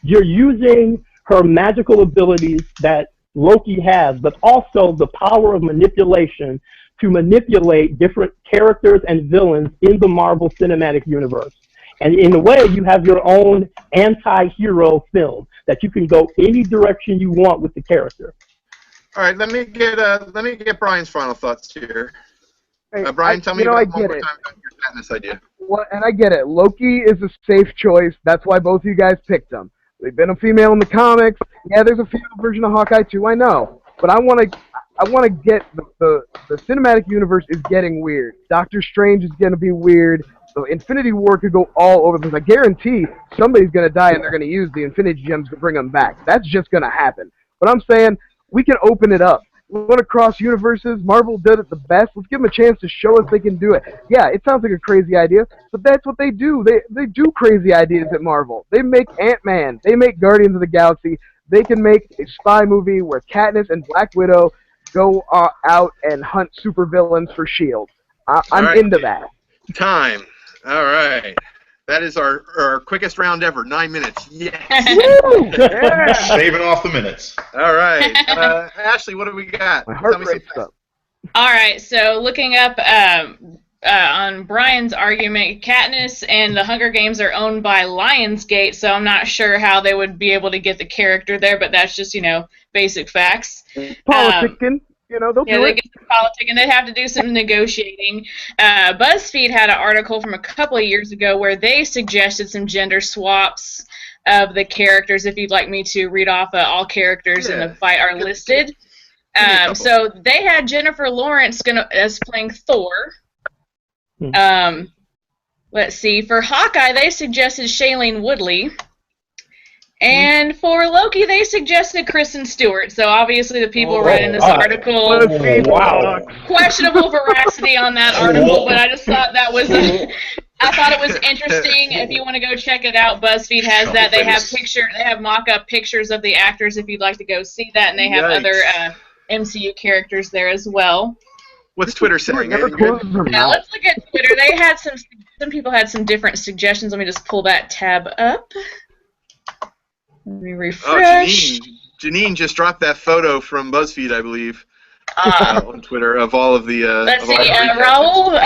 you're using her magical abilities that Loki has, but also the power of manipulation to manipulate different characters and villains in the Marvel Cinematic Universe. And in a way, you have your own anti-hero film that you can go any direction you want with the character. All right, let me get Brian's final thoughts here. Brian, tell me one more time about your Katniss idea. Well, and I get it. Loki is a safe choice. That's why both of you guys picked him. They've been a female in the comics. Yeah, there's a female version of Hawkeye too. I know, but I want to get the cinematic universe is getting weird. Doctor Strange is going to be weird. So Infinity War could go all over the place. I guarantee somebody's going to die and they're going to use the Infinity Gems to bring them back. That's just going to happen. But I'm saying we can open it up. We want to cross universes. Marvel did it the best. Let's give them a chance to show us they can do it. Yeah, it sounds like a crazy idea, but that's what they do. They do crazy ideas at Marvel. They make Ant-Man. They make Guardians of the Galaxy. They can make a spy movie where Katniss and Black Widow go out and hunt supervillains for S.H.I.E.L.D. I'm into that. Time. All right. That is our quickest round ever. 9 minutes. Yes. Yeah. Shaving off the minutes. All right. Ashley, what do we got? My heart rate's up. All right. So looking up on Brian's argument, Katniss and the Hunger Games are owned by Lionsgate, so I'm not sure how they would be able to get the character there, but that's just, basic facts. Politicking. They'll do they it. get some politics, and they'd have to do some negotiating. BuzzFeed had an article from a couple of years ago where they suggested some gender swaps of the characters. If you'd like me to read off all characters in the fight are listed. So they had Jennifer Lawrence as playing Thor. Let's see. For Hawkeye, they suggested Shailene Woodley. And for Loki, they suggested Kristen Stewart. So obviously the people writing this article, questionable veracity on that article, but I just thought that was, I thought it was interesting. If you want to go check it out, BuzzFeed has that. They have mock-up pictures of the actors if you'd like to go see that, and they have other MCU characters there as well. What's Twitter saying? Let's look at Twitter. They had some people had some different suggestions. Let me just pull that tab up. Let me refresh. Janine just dropped that photo from BuzzFeed, I believe, on Twitter of all of the. Let's see. Raul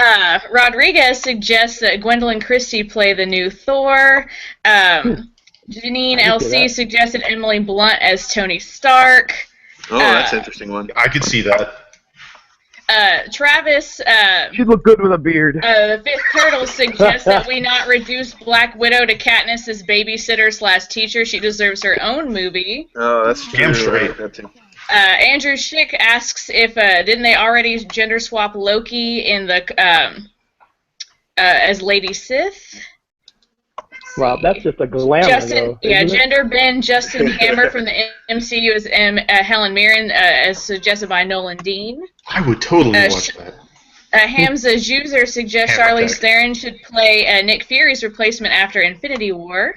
Rodriguez suggests that Gwendolyn Christie play the new Thor. Janine LC suggested Emily Blunt as Tony Stark. Oh, that's an interesting one. I could see that. Travis, she'd look good with a beard. The Fifth Turtle suggests that we not reduce Black Widow to Katniss' babysitter/teacher. She deserves her own movie. Oh, that's true. Damn straight. Andrew Schick asks if didn't they already gender swap Loki in the as Lady Sith? Wow, that's just a glamour. Gender bend Justin Hammer from the MCU as Helen Mirren, as suggested by Nolan Dean. I would totally watch that. Hamza Juzer suggests Charlize Theron should play Nick Fury's replacement after Infinity War.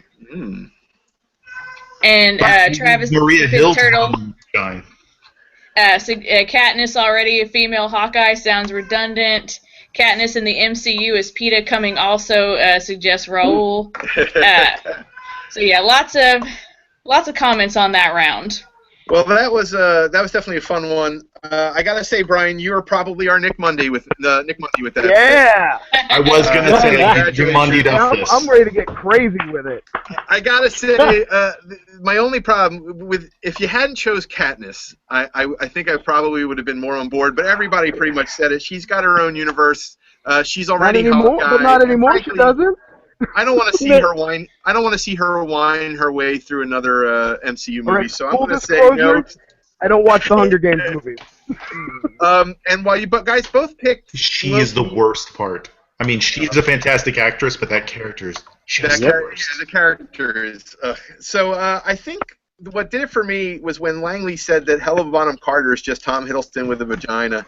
And Travis Maria the Hill Turtle. shine. Katniss already a female Hawkeye sounds redundant. Katniss in the MCU is PETA coming also suggests Raoul. So yeah, lots of comments on that round. Well, that was definitely a fun one. I gotta say, Brian, you are probably our Nick Monday with that. Yeah. I was gonna say you Monday Yeah, this. I'm ready to get crazy with it. I gotta say, my only problem with if you hadn't chose Katniss, I think I probably would have been more on board. But everybody pretty much said it. She's got her own universe. She's already Not anymore, Hawkeye, but not anymore. Frankly, She doesn't. I don't want to see her whine. I don't want to see her whine her way through another MCU movie. Alright, So I'm full going to say no. disclosure, I don't watch the Hunger Games movies. And while you guys both picked, She is the worst part. I mean, she's a fantastic actress, but that character is just the worst. the character is. So I think what did it for me was when Langley said that Helena Bonham Carter is just Tom Hiddleston with a vagina.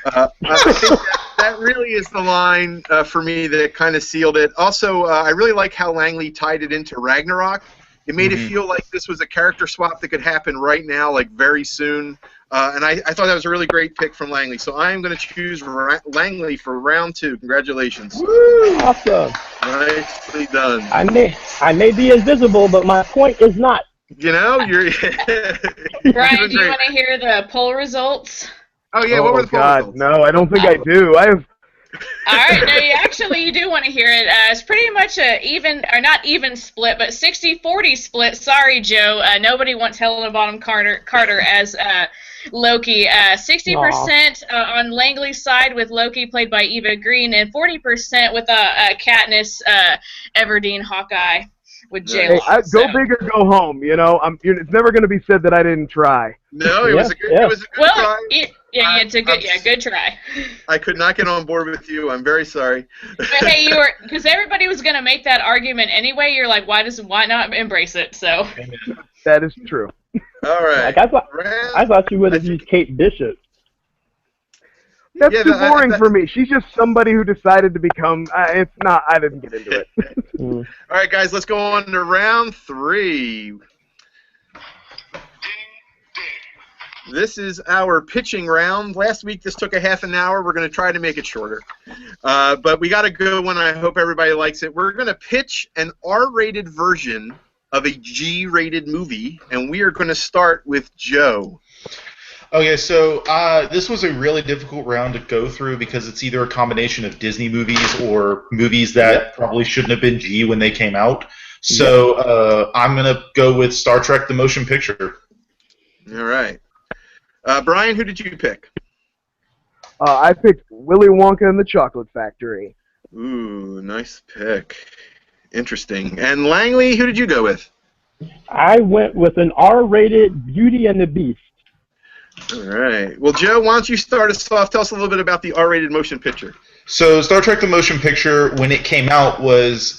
I think that really is the line for me that kind of sealed it. Also, I really like how Langley tied it into Ragnarok. It made it feel like this was a character swap that could happen right now, like very soon. And I thought that was a really great pick from Langley. So I am going to choose Langley for round 2. Congratulations. Woo! Awesome. Nicely done. I may be invisible, but my point is not. You know, you're. Brian, do you want to hear the poll results? Oh yeah, what were the poll God, results? no, I don't think I do. I have. All right, no, you do want to hear it. It's pretty much a even, or not even split, but 60-40 split. Sorry, Joe. Nobody wants Helena Bonham Carter as Loki. 60% on Langley's side with Loki played by Eva Green, and 40% with Katniss Everdeen Hawkeye with J. Hey, go big or go home. You know, it's never going to be said that I didn't try. No, it was a good. It was a good try. It's a good try. I could not get on board with you. I'm very sorry. But hey, you were, because everybody was going to make that argument anyway. You're like, why not embrace it? So that is true. All right. Like, I thought you would have used Kate Bishop. That's too boring for me. She's just somebody who decided to become. It's not. I didn't get into it. All right, guys, let's go on to round 3. This is our pitching round. Last week, this took a half an hour. We're going to try to make it shorter. But we got a good one. I hope everybody likes it. We're going to pitch an R-rated version of a G-rated movie, and we are going to start with Joe. Okay, so this was a really difficult round to go through because it's either a combination of Disney movies or movies that probably shouldn't have been G when they came out. So I'm going to go with Star Trek The Motion Picture. All right. Brian, who did you pick? I picked Willy Wonka and the Chocolate Factory. Ooh, nice pick. Interesting. And Langley, who did you go with? I went with an R-rated Beauty and the Beast. All right. Well, Joe, why don't you start us off? Tell us a little bit about the R-rated motion picture. So Star Trek The Motion Picture, when it came out, was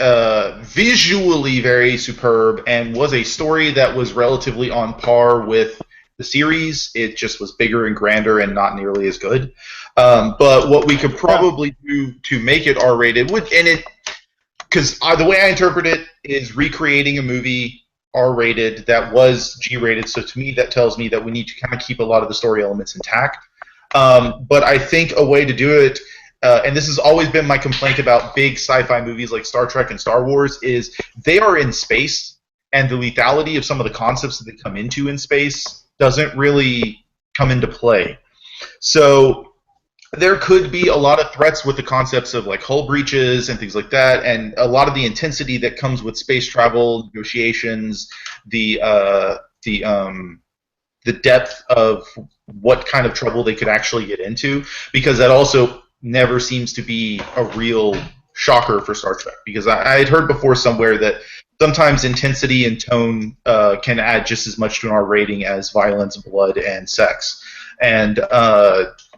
visually very superb and was a story that was relatively on par with the series. It just was bigger and grander and not nearly as good. But what we could probably do to make it R-rated, because the way I interpret it is recreating a movie R-rated that was G-rated. So to me, that tells me that we need to kind of keep a lot of the story elements intact. But I think a way to do it, and this has always been my complaint about big sci-fi movies like Star Trek and Star Wars, is they are in space, and the lethality of some of the concepts that they come into in space doesn't really come into play. So there could be a lot of threats with the concepts of like hull breaches and things like that, and a lot of the intensity that comes with space travel, negotiations, the depth of what kind of trouble they could actually get into, because that also never seems to be a real shocker for Star Trek. Because I had heard before somewhere that sometimes intensity and tone can add just as much to an R rating as violence, blood, and sex. And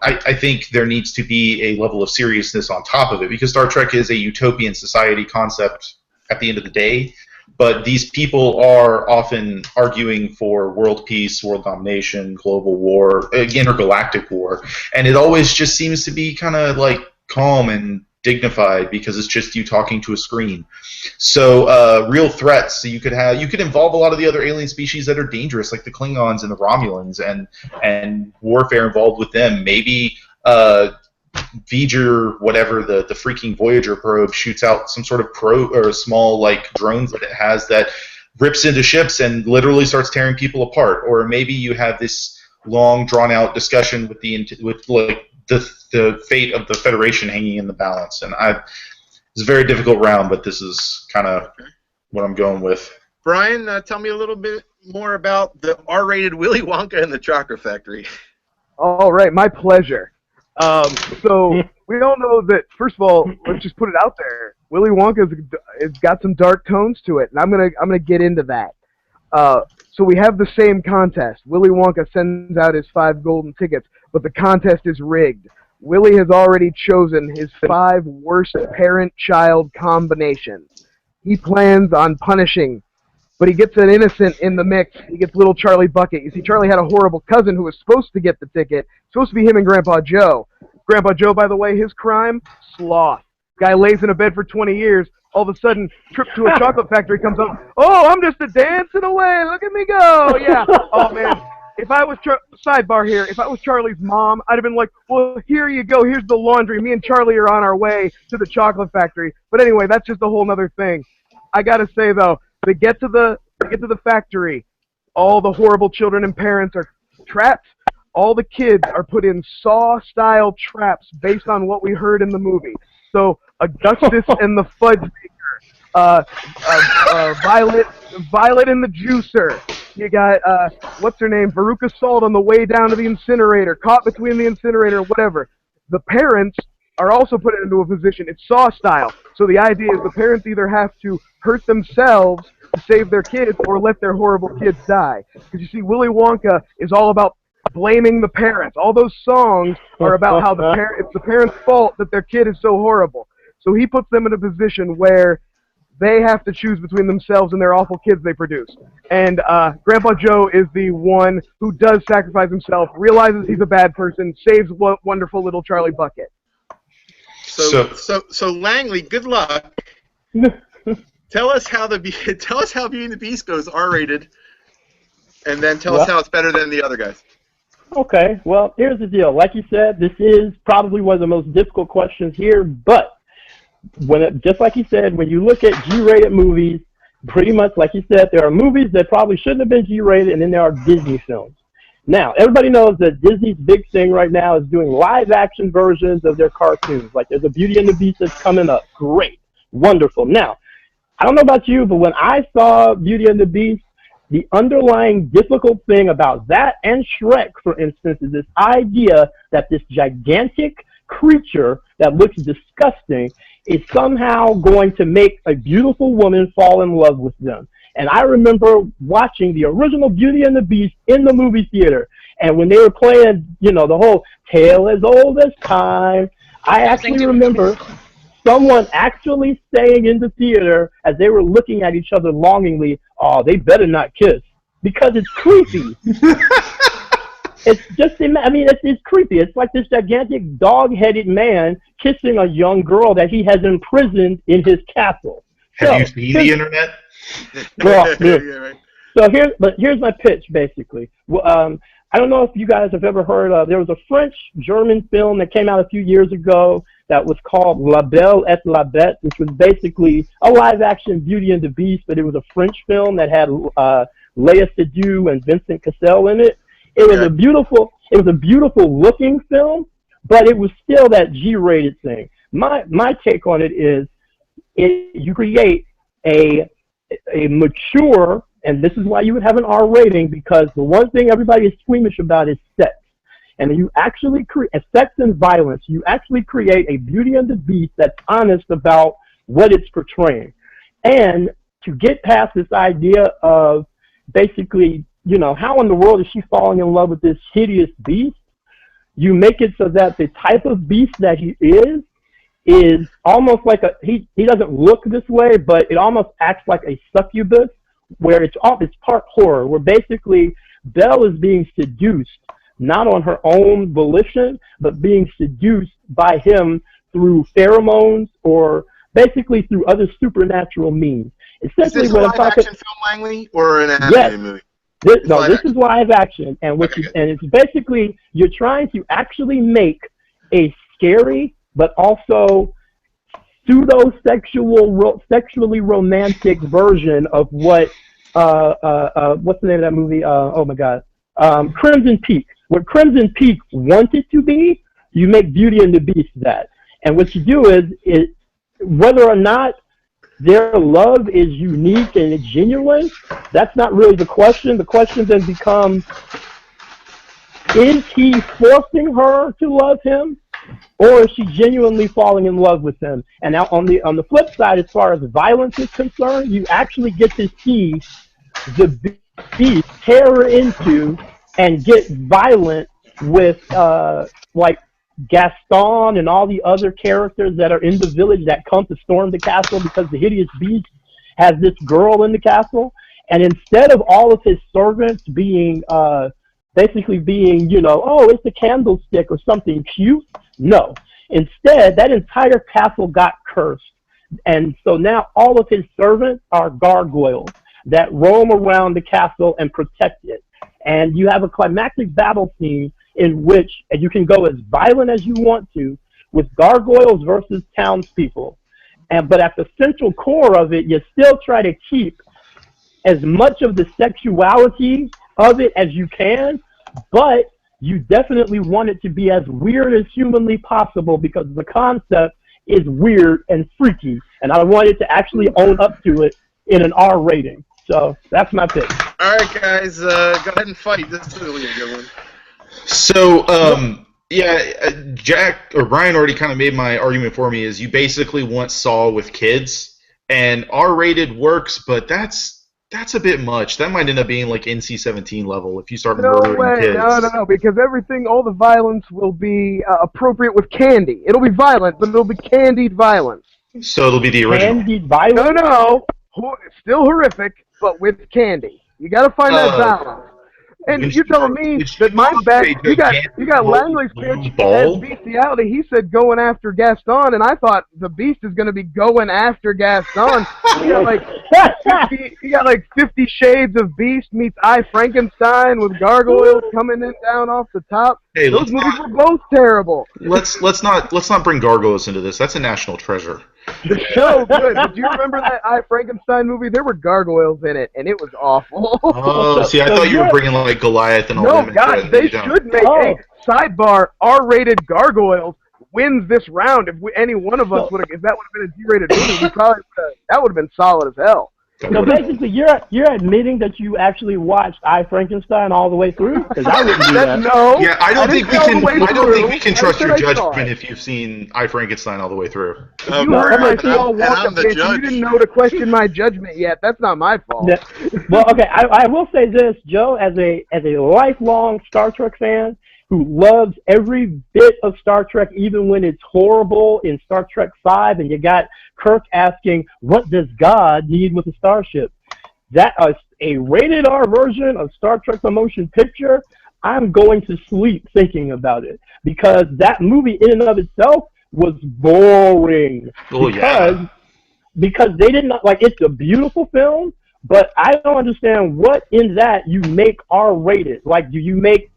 I think there needs to be a level of seriousness on top of it, because Star Trek is a utopian society concept at the end of the day. But these people are often arguing for world peace, world domination, global war, intergalactic war. And it always just seems to be kind of like calm and dignified because it's just you talking to a screen. So real threats. So you could involve a lot of the other alien species that are dangerous, like the Klingons and the Romulans, and warfare involved with them. Maybe V'ger, whatever the freaking Voyager probe, shoots out some sort of probe or small like drones that it has that rips into ships and literally starts tearing people apart. Or maybe you have this long drawn out discussion with the fate of the Federation hanging in the balance. And it's a very difficult round, but this is kind of what I'm going with. Brian, tell me a little bit more about the R-rated Willy Wonka and the Chocolate Factory. All right, my pleasure. So we all know that, first of all, let's just put it out there. Willy Wonka's it's got some dark tones to it, and I'm gonna get into that. So we have the same contest. Willy Wonka sends out his 5 golden tickets, but the contest is rigged. Willy has already chosen his 5 worst parent-child combinations. He plans on punishing, but he gets an innocent in the mix. He gets little Charlie Bucket. You see, Charlie had a horrible cousin who was supposed to get the ticket. Supposed to be him and Grandpa Joe. Grandpa Joe, by the way, his crime? Sloth. Guy lays in a bed for 20 years. All of a sudden, trip to a chocolate factory comes up. Oh, I'm just a dancing away. Look at me go. Yeah. Oh, man. If I was, sidebar here, if I was Charlie's mom, I'd have been like, well, here you go. Here's the laundry. Me and Charlie are on our way to the chocolate factory. But anyway, that's just a whole other thing. I got to say, though, they get to the factory. All the horrible children and parents are trapped. All the kids are put in Saw-style traps based on what we heard in the movie. So Augustus and the Fudge Maker, Violet and the Juicer. You got what's her name, Veruca Salt on the way down to the incinerator, caught between the incinerator, whatever. The parents are also put into a position. It's Saw-style. So the idea is the parents either have to hurt themselves to save their kids or let their horrible kids die. Because you see, Willy Wonka is all about blaming the parents. All those songs are about how it's the parents' fault that their kid is so horrible. So he puts them in a position where they have to choose between themselves and their awful kids they produce. And Grandpa Joe is the one who does sacrifice himself, realizes he's a bad person, saves wonderful little Charlie Bucket. So Langley, good luck. Tell us how Beauty and the Beast goes R-rated, and then tell us how it's better than the other guys. Okay, well, here's the deal. Like you said, this is probably one of the most difficult questions here, but just like you said, when you look at G-rated movies, pretty much like you said, there are movies that probably shouldn't have been G-rated, and then there are Disney films. Now, everybody knows that Disney's big thing right now is doing live-action versions of their cartoons. Like, there's a Beauty and the Beast that's coming up. Great. Wonderful. Now, I don't know about you, but when I saw Beauty and the Beast, the underlying difficult thing about that and Shrek, for instance, is this idea that this gigantic creature that looks disgusting is somehow going to make a beautiful woman fall in love with them. And I remember watching the original Beauty and the Beast in the movie theater. And when they were playing, the whole tale as old as time, I actually remember someone actually saying in the theater as they were looking at each other longingly, oh, they better not kiss, because it's creepy. It's just, it's creepy. It's like this gigantic dog-headed man kissing a young girl that he has imprisoned in his castle. Have you seen the internet? Well, so here's my pitch, basically. Well, I don't know if you guys have ever heard of, there was a French-German film that came out a few years ago that was called La Belle et la Bête, which was basically a live-action Beauty and the Beast, but it was a French film that had Léa Seydoux and Vincent Cassel in it. It was a beautiful looking film, but it was still that G-rated thing. My take on it is, you create a mature, and this is why you would have an R rating, because the one thing everybody is squeamish about is sex. And you actually create sex and violence. You actually create a Beauty and the Beast that's honest about what it's portraying. And to get past this idea of basically, how in the world is she falling in love with this hideous beast? You make it so that the type of beast that he is almost like he doesn't look this way, but it almost acts like a succubus, where it's part horror, where basically Belle is being seduced, not on her own volition, but being seduced by him through pheromones or basically through other supernatural means. Essentially, Is this a what I'm talking. live-action film, Langley, or an animated movie? This is live action, and and it's basically you're trying to actually make a scary but also sexually romantic version of what what's the name of that movie? Oh my God, Crimson Peak. What Crimson Peak wanted to be, you make Beauty and the Beast that. And what you do is whether or not their love is unique and genuine, that's not really the question. The question then becomes, is he forcing her to love him, or is she genuinely falling in love with him? And now on the flip side, as far as violence is concerned, you actually get to see the Beast tear into and get violent with like Gaston and all the other characters that are in the village that come to storm the castle because the hideous beast has this girl in the castle. And instead of all of his servants being basically being, oh, it's a candlestick or something cute, no. Instead, that entire castle got cursed. And so now all of his servants are gargoyles that roam around the castle and protect it. And you have a climactic battle scene in which you can go as violent as you want to with gargoyles versus townspeople. But at the central core of it, you still try to keep as much of the sexuality of it as you can, but you definitely want it to be as weird as humanly possible because the concept is weird and freaky, and I wanted to actually own up to it in an R rating. So that's my pick. All right, guys, go ahead and fight. This is really a good one. So, Jack or Brian already kind of made my argument for me. Is you basically want Saw with kids, and R-rated works, but that's a bit much. That might end up being like NC-17 level if you start murdering kids. No, because all the violence will be appropriate with candy. It'll be violent, but it'll be candied violence. So it'll be the original. Candied violence? No. Still horrific, but with candy. You gotta find that balance. And you're telling me that my bet, you got Langley's pitch as bestiality. He said going after Gaston, and I thought the Beast is going to be going after Gaston. You got like 50 Shades of Beast meets I, Frankenstein with gargoyles coming in down off the top. Hey, those movies were both terrible. Let's not bring gargoyles into this. That's a national treasure. So good. Did you remember that I, Frankenstein movie? There were gargoyles in it, and it was awful. Oh, see, I thought you were bringing like Goliath and all that. No, God, they should make a sidebar R-rated gargoyles wins this round. If any one of us would have, if that would have been a G-rated movie, we probably that would have been solid as hell. So basically, you're admitting that you actually watched I, Frankenstein all the way through? Because I wouldn't do that. No. Yeah, I don't think we can trust your judgment if you've seen I, Frankenstein all the way through. You heard my Paul Walker pitch. You didn't know to question my judgment yet. That's not my fault. Yeah. Well, okay, I will say this, Joe, as a lifelong Star Trek fan who loves every bit of Star Trek, even when it's horrible in Star Trek V, and you got Kirk asking, what does God need with a starship? That is a rated R version of Star Trek The Motion Picture. I'm going to sleep thinking about it because that movie in and of itself was boring. Because they did not, it's a beautiful film, but I don't understand what in that you make R-rated. Like, do you make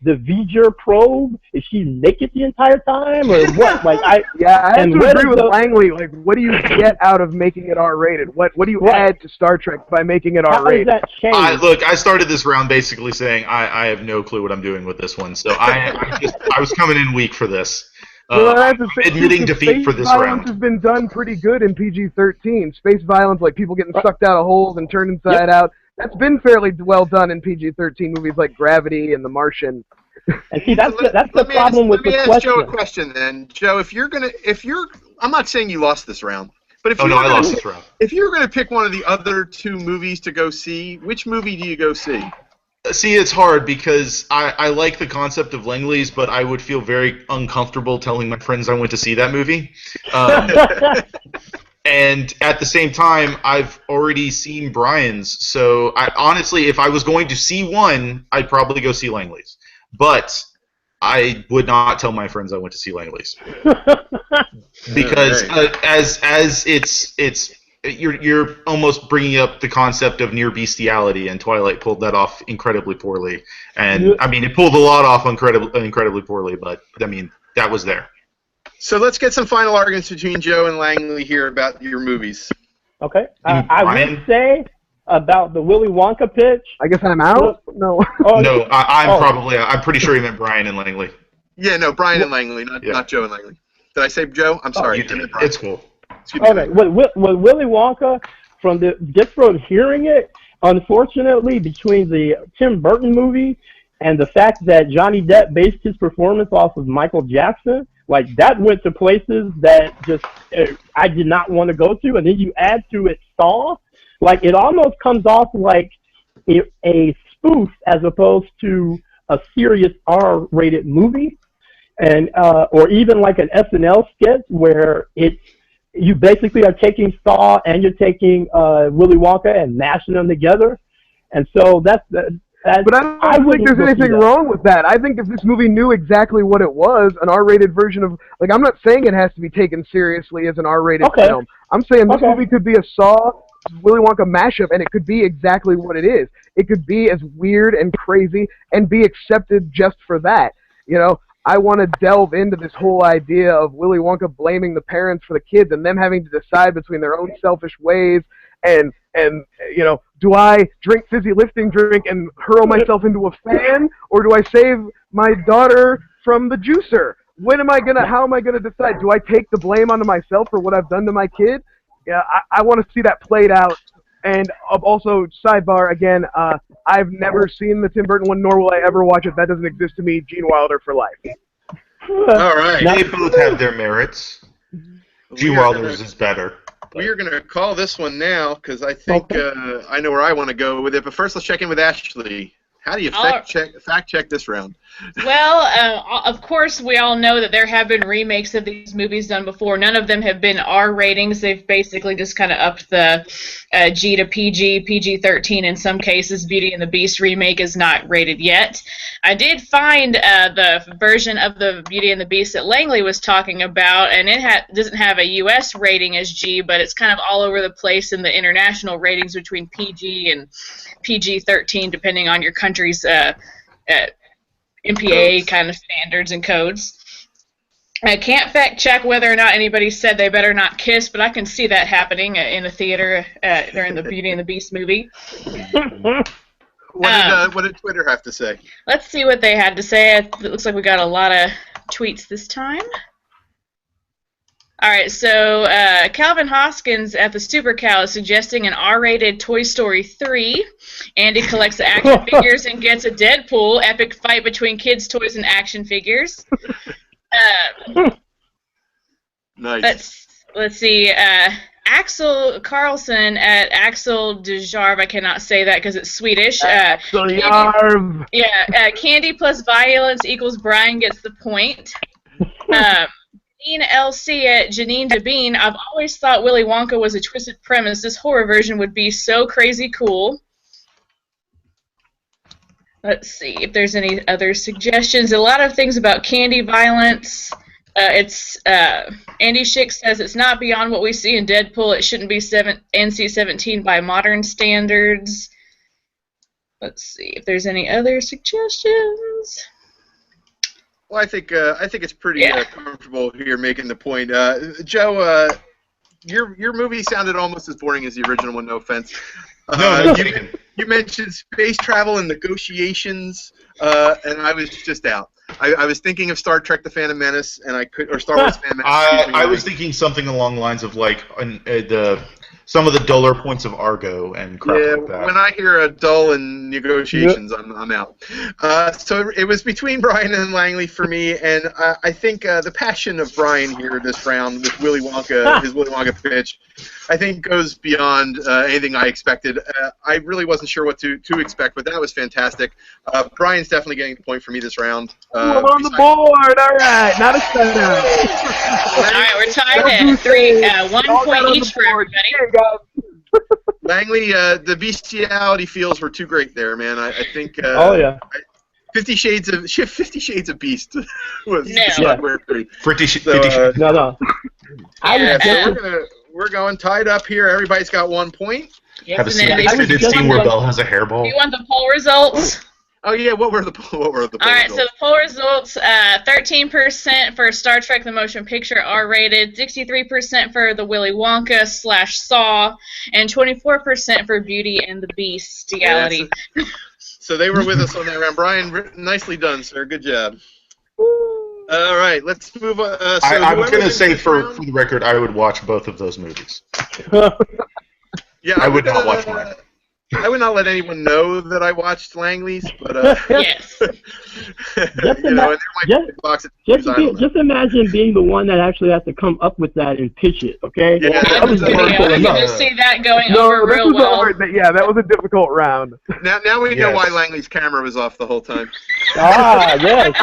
the V'ger probe? Is she naked the entire time, or what? I have to agree with Langley. Like, what do you get out of making it R-rated? What do you add to Star Trek by making it R-rated? How does that change? Look, I started this round basically saying I have no clue what I'm doing with this one, so I was coming in weak for this. Admitting defeat for this round. Violence has been done pretty good in PG-13. Space violence, like people getting sucked out of holes and turned inside out. That's been fairly well done in PG-13 movies like Gravity and The Martian. And see, that's the problem with the question. Let me ask Joe a question then. Joe, I'm not saying you lost this round, but I lost this round. If you're going to pick one of the other two movies to go see, which movie do you go see? See, it's hard because I like the concept of Langley's, but I would feel very uncomfortable telling my friends I went to see that movie. And at the same time, I've already seen Brian's, so honestly, if I was going to see one, I'd probably go see Langley's. But I would not tell my friends I went to see Langley's because as it's you're almost bringing up the concept of near bestiality, and Twilight pulled that off incredibly poorly. And I mean, it pulled a lot off incredibly poorly, but I mean, that was there. So let's get some final arguments between Joe and Langley here about your movies. Okay. I would say about the Willy Wonka pitch. I guess I'm out? No. No, I'm pretty sure he meant Brian and Langley. Yeah, no, Brian and Langley, not Joe and Langley. Did I say Joe? I'm sorry. You did. It's cool. Okay, with Willy Wonka, just from hearing it, unfortunately, between the Tim Burton movie and the fact that Johnny Depp based his performance off of Michael Jackson, like that went to places that just I did not want to go to, and then you add to it Saw, like it almost comes off like a spoof as opposed to a serious R-rated movie, and or even like an SNL sketch where you basically are taking Saw and you're taking Willy Wonka and mashing them together, and so that's. But I don't think there's anything wrong with that. I think if this movie knew exactly what it was, an R-rated version of, like, I'm not saying it has to be taken seriously as an R-rated film. I'm saying this movie could be a Saw, Willy Wonka mashup, and it could be exactly what it is. It could be as weird and crazy and be accepted just for that. You know, I want to delve into this whole idea of Willy Wonka blaming the parents for the kids and them having to decide between their own selfish ways and you know, do I drink fizzy lifting drink and hurl myself into a fan, or do I save my daughter from the juicer? How am I gonna decide? Do I take the blame onto myself for what I've done to my kid? Yeah, I want to see that played out. And also, sidebar again, I've never seen the Tim Burton one, nor will I ever watch it. That doesn't exist to me. Gene Wilder for life. All right. They both have their merits. Gene Wilder's is better. We are going to call this one now because I think I know where I want to go with it. But first, let's check in with Ashley. How do you fact check this round? Well, of course, we all know that there have been remakes of these movies done before. None of them have been R ratings. They've basically just kind of upped the G to PG, PG-13 in some cases. Beauty and the Beast remake is not rated yet. I did find the version of the Beauty and the Beast that Langley was talking about, and it doesn't have a U.S. rating as G, but it's kind of all over the place in the international ratings between PG and PG-13, depending on your country's MPA kind of standards and codes. I can't fact check whether or not anybody said they better not kiss, but I can see that happening in a theater during the Beauty and the Beast movie. What did Twitter have to say? Let's see what they had to say. It looks like we got a lot of tweets this time. All right, so Calvin Hoskins at the Super Cow is suggesting an R-rated Toy Story 3. Andy collects the action figures and gets a Deadpool epic fight between kids' toys and action figures. Nice. Let's see. Axel Carlson at Axel Dejarve. I cannot say that because it's Swedish. Candy plus violence equals Brian gets the point. Janine LC at Janine DeBean. I've always thought Willy Wonka was a twisted premise. This horror version would be so crazy cool. Let's see if there's any other suggestions. A lot of things about candy violence. Andy Schick says it's not beyond what we see in Deadpool. It shouldn't be NC-17 by modern standards. Let's see if there's any other suggestions. Well, I think it's pretty comfortable here making the point. Joe, your movie sounded almost as boring as the original one. No offense. You mentioned space travel and negotiations, and I was just out. I was thinking of Star Trek: The Phantom Menace, or Star Wars: Phantom Menace. I was thinking something along the lines of like some of the duller points of Argo and crap like that. When I hear a dull and negotiations, I'm out. So it was between Brian and Langley for me, and I think the passion of Brian here this round with Willy Wonka, his Willy Wonka pitch, I think goes beyond anything I expected. I really wasn't sure what to expect, but that was fantastic. Brian's definitely getting the point for me this round. We're on the board. All right, not a shutout. All right, we're tied at 3, 1 point each for everybody. Langley, the bestiality feels were too great there, man. I think. 50 Shades of Beast was No. software. No. We're going tied up here. Everybody's got 1 point. Yes, Have a and then extended scene where Belle has a hairball. you want the poll results? Oh yeah, what were the poll All right, so the poll results: 13% for Star Trek: The Motion Picture, R-rated; 63% for the Willy Wonka / Saw, and 24% for Beauty and the Beast. Yeah, so they were with us on that round. Brian, nicely done, sir. Good job. All right, let's move on. I'm going to say, for the record, I would watch both of those movies. Yeah, I would not watch mine. I would not let anyone know that I watched Langley's, but Yes. Just imagine being the one that actually has to come up with that and pitch it. Okay. Yeah, I can just see that going over real well. That was a difficult round. Now we know why Langley's camera was off the whole time. Yes.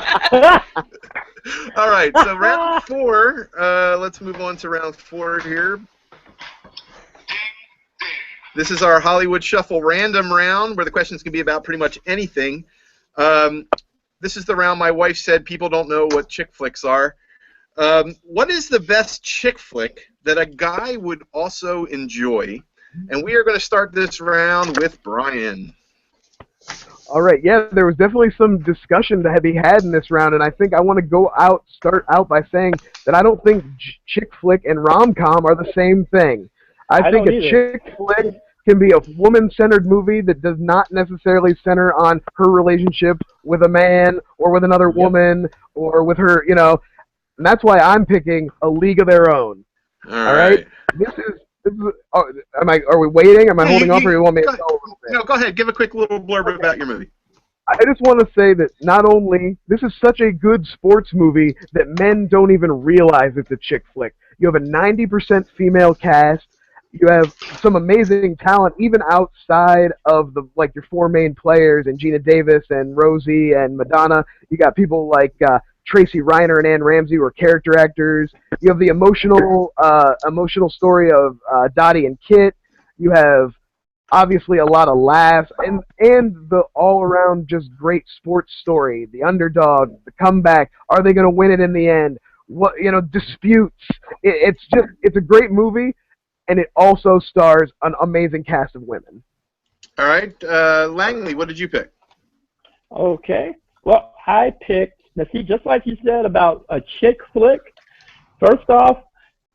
All right, so round 4. Let's move on to round 4 here. This is our Hollywood Shuffle random round, where the questions can be about pretty much anything. This is the round my wife said people don't know what chick flicks are. What is the best chick flick that a guy would also enjoy? And we are going to start this round with Brian. All right, yeah, there was definitely some discussion to be had in this round, and I think I want to start out by saying that I don't think chick flick and rom-com are the same thing. I think a chick flick can be a woman-centered movie that does not necessarily center on her relationship with a man or with another woman or with her, and that's why I'm picking A League of Their Own. All right? This is are we waiting? Am I holding off, or you want me to go a little bit? No, go ahead. Give a quick little blurb about your movie. I just want to say that not only this is such a good sports movie that men don't even realize it's a chick flick. You have a 90% female cast. You have some amazing talent, even outside of your 4 main players, and Gina Davis and Rosie and Madonna. You got people like Tracy Reiner and Ann Ramsey, who are character actors. You have the emotional story of Dottie and Kit. You have obviously a lot of laughs and the all-around just great sports story. The underdog, the comeback. Are they going to win it in the end? Disputes. It's a great movie. And it also stars an amazing cast of women. All right. Langley, what did you pick? Okay. Well, I picked, just like you said about a chick flick, first off,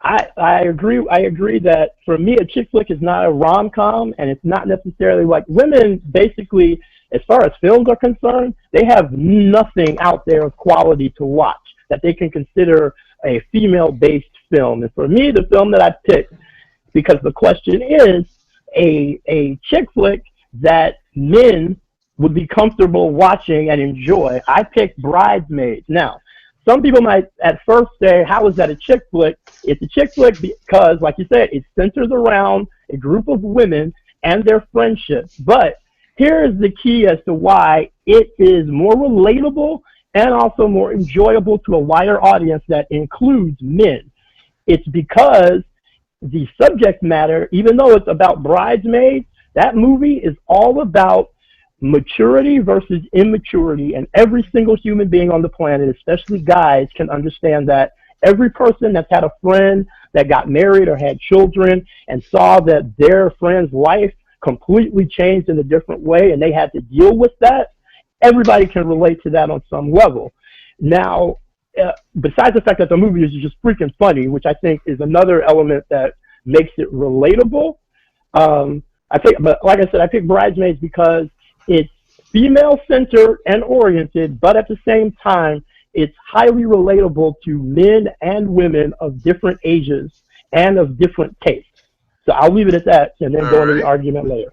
I agree that for me a chick flick is not a rom-com, and it's not necessarily like women basically, as far as films are concerned, they have nothing out there of quality to watch that they can consider a female-based film. And for me, the film that I picked, because the question is a chick flick that men would be comfortable watching and enjoy, I picked Bridesmaids. Now, some people might at first say, how is that a chick flick? It's a chick flick because, like you said, it centers around a group of women and their friendships. But here is the key as to why it is more relatable and also more enjoyable to a wider audience that includes men. It's because the subject matter, even though it's about bridesmaids, that movie is all about maturity versus immaturity, and every single human being on the planet, especially guys, can understand that. Every person that's had a friend that got married or had children and saw that their friend's life completely changed in a different way and they had to deal with that, everybody can relate to that on some level. Now, besides the fact that the movie is just freaking funny, which I think is another element that makes it relatable, but like I said, I picked Bridesmaids because it's female-centered and oriented, but at the same time, it's highly relatable to men and women of different ages and of different tastes. So I'll leave it at that and then go into the argument later.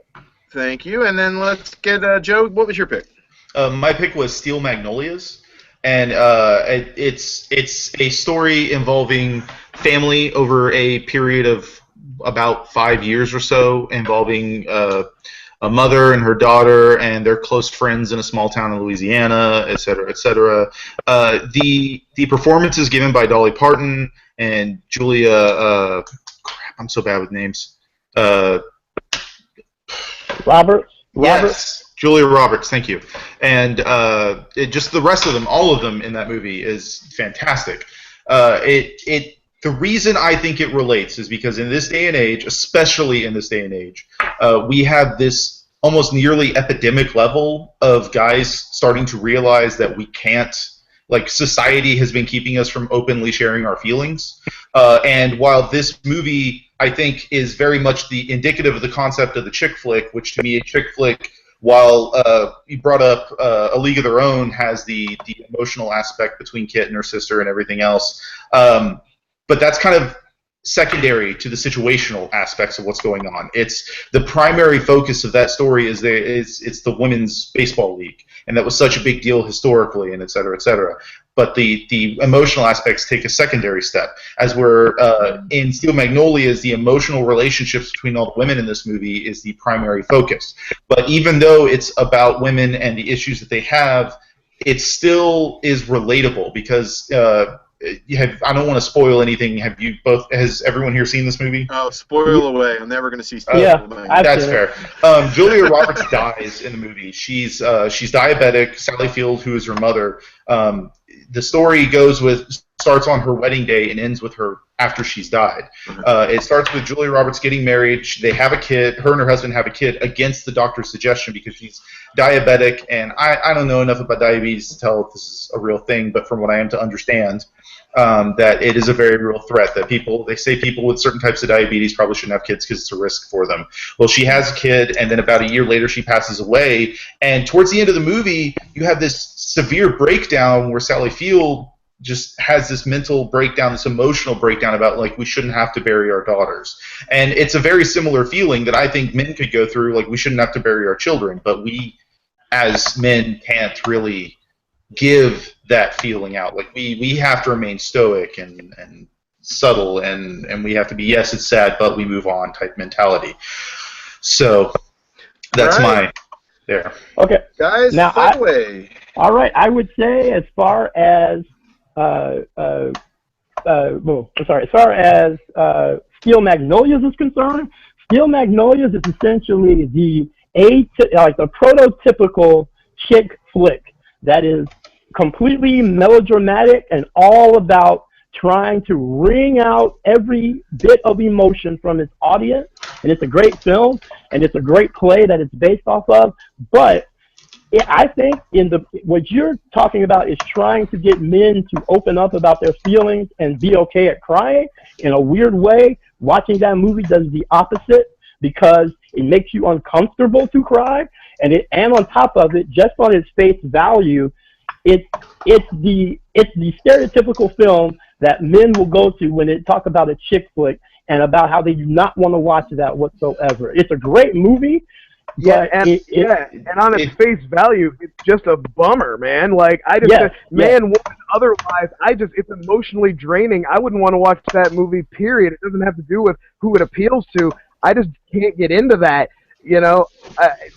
Thank you. And then let's get Joe. What was your pick? My pick was Steel Magnolias, and it's a story involving family over a period of about 5 years or so, involving a mother and her daughter and their close friends in a small town in Louisiana, et cetera, et cetera. The performances given by Dolly Parton and Julia, I'm so bad with names. Roberts. Yes. Julia Roberts, thank you. And just the rest of them, all of them in that movie is fantastic. The reason I think it relates is because in this day and age, especially in this day and age, we have this almost nearly epidemic level of guys starting to realize that we can't, like, society has been keeping us from openly sharing our feelings. And while this movie, I think, is very much the indicative of the concept of the chick flick, which to me, a chick flick, while you brought up A League of Their Own, has the emotional aspect between Kit and her sister and everything else. But that's kind of secondary to the situational aspects of what's going on. It's the primary focus of that story is it's the women's baseball league, and that was such a big deal historically, and et cetera, et cetera. But the emotional aspects take a secondary step. As we're in Steel Magnolias, the emotional relationships between all the women in this movie is the primary focus. But even though it's about women and the issues that they have, it still is relatable because I don't want to spoil anything. Has everyone here seen this movie? Oh, spoil away. I'm never going to see spoil away. That's fair. Julia Roberts dies in the movie. She's diabetic. Sally Field, who is her mother, the story starts on her wedding day and ends with her after she's died. It starts with Julia Roberts getting married. They have a kid. Her and her husband have a kid against the doctor's suggestion because she's diabetic. And I don't know enough about diabetes to tell if this is a real thing, but from what I am to understand, that it is a very real threat. That they say people with certain types of diabetes probably shouldn't have kids because it's a risk for them. Well, she has a kid, and then about a year later she passes away. And towards the end of the movie, you have this severe breakdown where Sally Field just has this mental breakdown, this emotional breakdown about, like, we shouldn't have to bury our daughters. And it's a very similar feeling that I think men could go through, like, we shouldn't have to bury our children, but we as men can't really give that feeling out. Like, we have to remain stoic and subtle, and we have to be, yes, it's sad, but we move on type mentality. So that's there. Okay. Guys, now segue. All right, I would say as far as as far as Steel Magnolias is concerned, Steel Magnolias is essentially the prototypical chick flick that is completely melodramatic and all about trying to wring out every bit of emotion from its audience. And it's a great film, and it's a great play that it's based off of, but I think what you're talking about is trying to get men to open up about their feelings and be okay at crying. In a weird way, watching that movie does the opposite because it makes you uncomfortable to cry. And on top of it, just on its face value, it's the stereotypical film that men will go to when they talk about a chick flick and about how they do not want to watch that whatsoever. It's a great movie. Yeah, and on its face value, it's just a bummer, man. Like, woman, otherwise, it's emotionally draining. I wouldn't want to watch that movie, period. It doesn't have to do with who it appeals to. I just can't get into that, you know.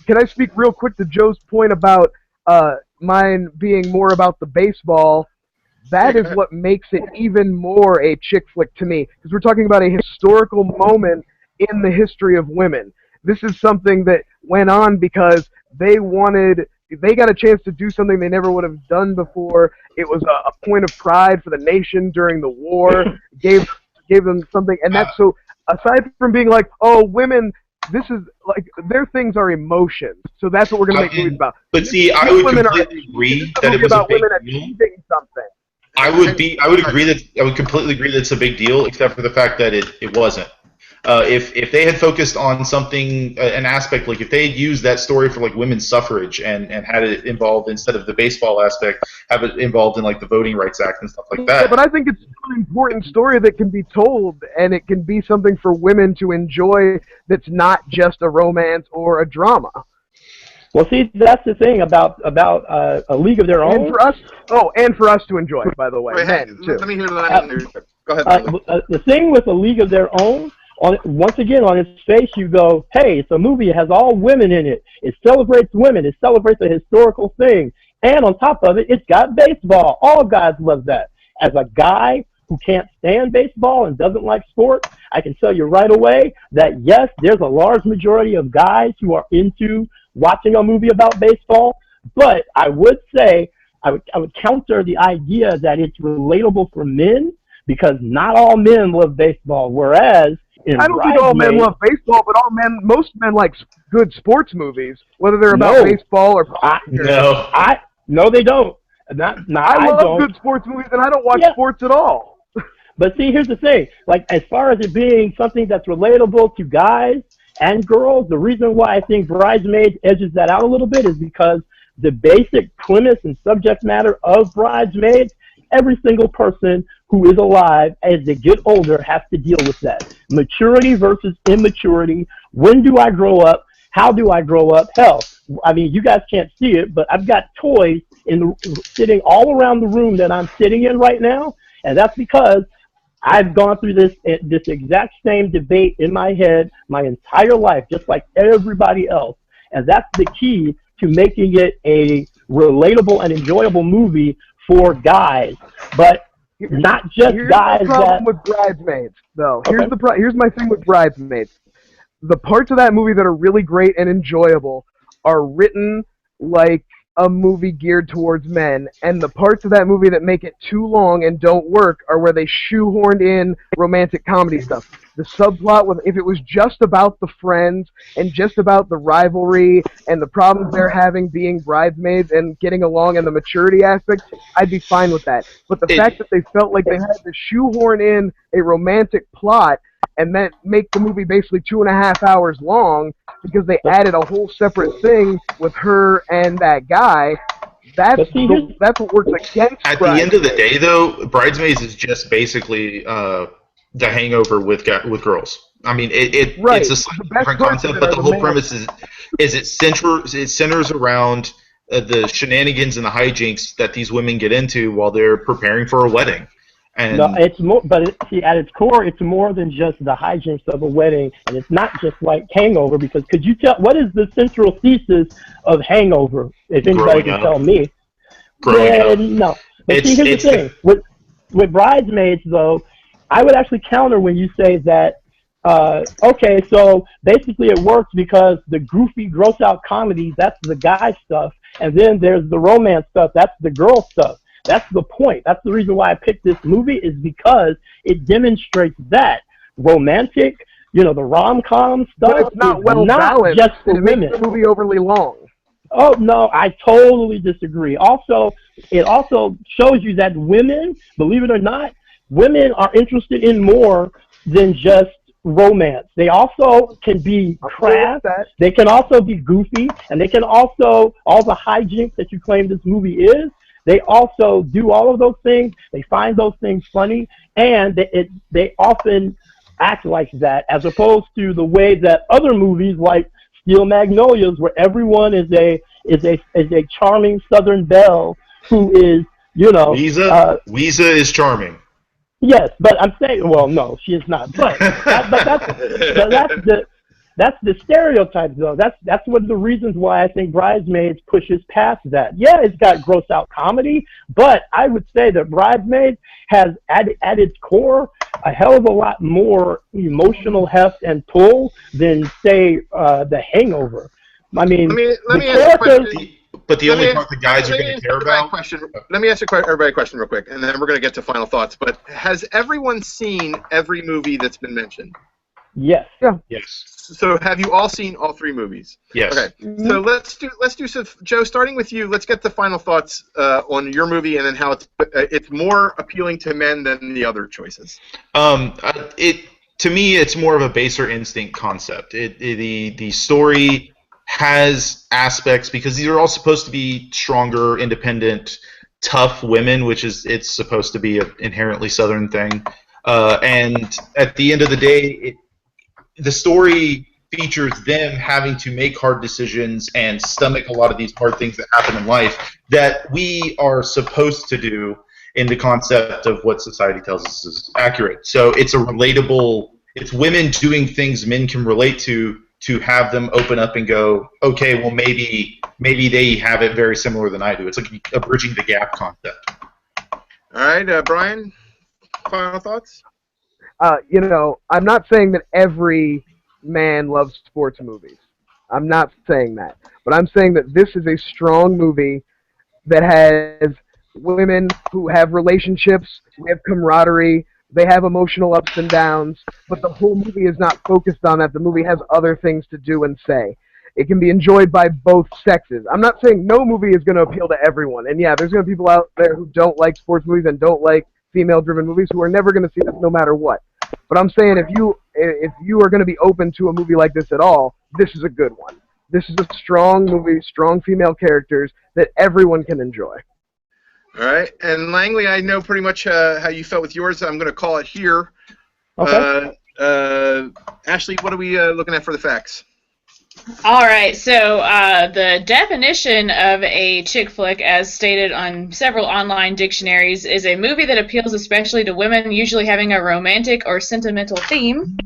Can I speak real quick to Joe's point about mine being more about the baseball? That is what makes it even more a chick flick to me, because we're talking about a historical moment in the history of women. This is something that went on because they got a chance to do something they never would have done before. It was a point of pride for the nation during the war. gave them something, and that's so. Aside from being like, oh, women, this is like their things are emotions, so that's what we're gonna make movies about. But see, I would completely agree that it was a big deal. Something. I would completely agree that it's a big deal, except for the fact that it wasn't. If they had focused on something, an aspect, like if they had used that story for like women's suffrage and had it involved instead of the baseball aspect, have it involved in like the Voting Rights Act and stuff like that. Yeah, but I think it's an important story that can be told, and it can be something for women to enjoy that's not just a romance or a drama. Well, see, that's the thing about A League of Their Own. And for us to enjoy, by the way. Men, too. Let me hear that. Go ahead. The thing with A League of Their Own, once again, on its face, you go, hey, it's a movie. It has all women in it. It celebrates women. It celebrates a historical thing. And on top of it, it's got baseball. All guys love that. As a guy who can't stand baseball and doesn't like sports, I can tell you right away that, yes, there's a large majority of guys who are into watching a movie about baseball. But I would say I would counter the idea that it's relatable for men because not all men love baseball. Whereas in I don't think all men love baseball, but most men like good sports movies, whether they're about baseball or politics. No, they don't. I love good sports movies, and I don't watch sports at all. But see, here's the thing. Like, as far as it being something that's relatable to guys and girls, the reason why I think Bridesmaids edges that out a little bit is because the basic premise and subject matter of Bridesmaids, every single person who is alive as they get older has to deal with that. Maturity versus immaturity. When do I grow up? How do I grow up? Hell, I mean, you guys can't see it, but I've got toys sitting all around the room that I'm sitting in right now, and that's because I've gone through this exact same debate in my head my entire life, just like everybody else. And that's the key to making it a relatable and enjoyable movie for guys, but not just guys. Here's the problem with Bridesmaids, though. Okay. Here's my thing with Bridesmaids. The parts of that movie that are really great and enjoyable are written like a movie geared towards men, and the parts of that movie that make it too long and don't work are where they shoehorned in romantic comedy stuff. The subplot, if it was just about the friends and just about the rivalry and the problems they're having being bridesmaids and getting along and the maturity aspect, I'd be fine with that. But the fact that they felt like they had to shoehorn in a romantic plot and then make the movie basically 2.5 hours long because they added a whole separate thing with her and that guy, that's what works against At the end of the day, though, Bridesmaids is just basically The Hangover with girls. I mean, it's a slightly different concept, but the whole premise is it centers around the shenanigans and the hijinks that these women get into while they're preparing for a wedding. And no, it's more, but at its core, it's more than just the hijinks of a wedding, and it's not just like Hangover. Because could you tell what is the central thesis of Hangover? If anybody can tell me. No. But see, here's the thing with Bridesmaids, though, I would actually counter when you say that. Okay, so basically it works because the goofy, gross-out comedy, that's the guy stuff, and then there's the romance stuff, that's the girl stuff. That's the point. That's the reason why I picked this movie, is because it demonstrates that romantic, the rom-com stuff. But it's not well balanced. Just for it women. makes the movie overly long. Oh no, I totally disagree. Also, it also shows you that women, believe it or not, women are interested in more than just romance. They also can be crass. They can also be goofy, and they can also all the hijinks that you claim this movie is. They also do all of those things. They find those things funny, and they often act like that, as opposed to the way that other movies like Steel Magnolias, where everyone is a charming Southern belle who is, Weezer is charming. Yes, but I'm saying, well, no, she is not. But that's the stereotype, though. That's one of the reasons why I think Bridesmaids pushes past that. Yeah, it's got gross out comedy, but I would say that Bridesmaids has at its core a hell of a lot more emotional heft and pull than, say, The Hangover. I mean, let me ask a question. But the only part the guys are going to care about. Let me ask everybody a question real quick, and then we're going to get to final thoughts. But has everyone seen every movie that's been mentioned? Yes. Yeah. Yes. So have you all seen all 3 movies? Yes. Okay. So let's do some. Joe, starting with you, let's get the final thoughts on your movie, and then how it's more appealing to men than the other choices. To me, it's more of a baser instinct concept. The story has aspects, because these are all supposed to be stronger, independent, tough women, which is it's supposed to be an inherently Southern thing. And at the end of the day, the story features them having to make hard decisions and stomach a lot of these hard things that happen in life that we are supposed to do in the concept of what society tells us is accurate. So it's it's women doing things men can relate to have them open up and go, okay, well, maybe they have it very similar than I do. It's like a bridging the gap concept. All right, Brian, final thoughts? I'm not saying that every man loves sports movies. I'm not saying that. But I'm saying that this is a strong movie that has women who have relationships, we have camaraderie, they have emotional ups and downs, but the whole movie is not focused on that. The movie has other things to do and say. It can be enjoyed by both sexes. I'm not saying no movie is going to appeal to everyone. And yeah, there's going to be people out there who don't like sports movies and don't like female-driven movies who are never going to see this no matter what. But I'm saying if you are going to be open to a movie like this at all, this is a good one. This is a strong movie, strong female characters that everyone can enjoy. All right, and Langley, I know pretty much how you felt with yours. I'm going to call it here. Okay. Ashley, what are we looking at for the facts? All right, so the definition of a chick flick, as stated on several online dictionaries, is a movie that appeals especially to women, usually having a romantic or sentimental theme.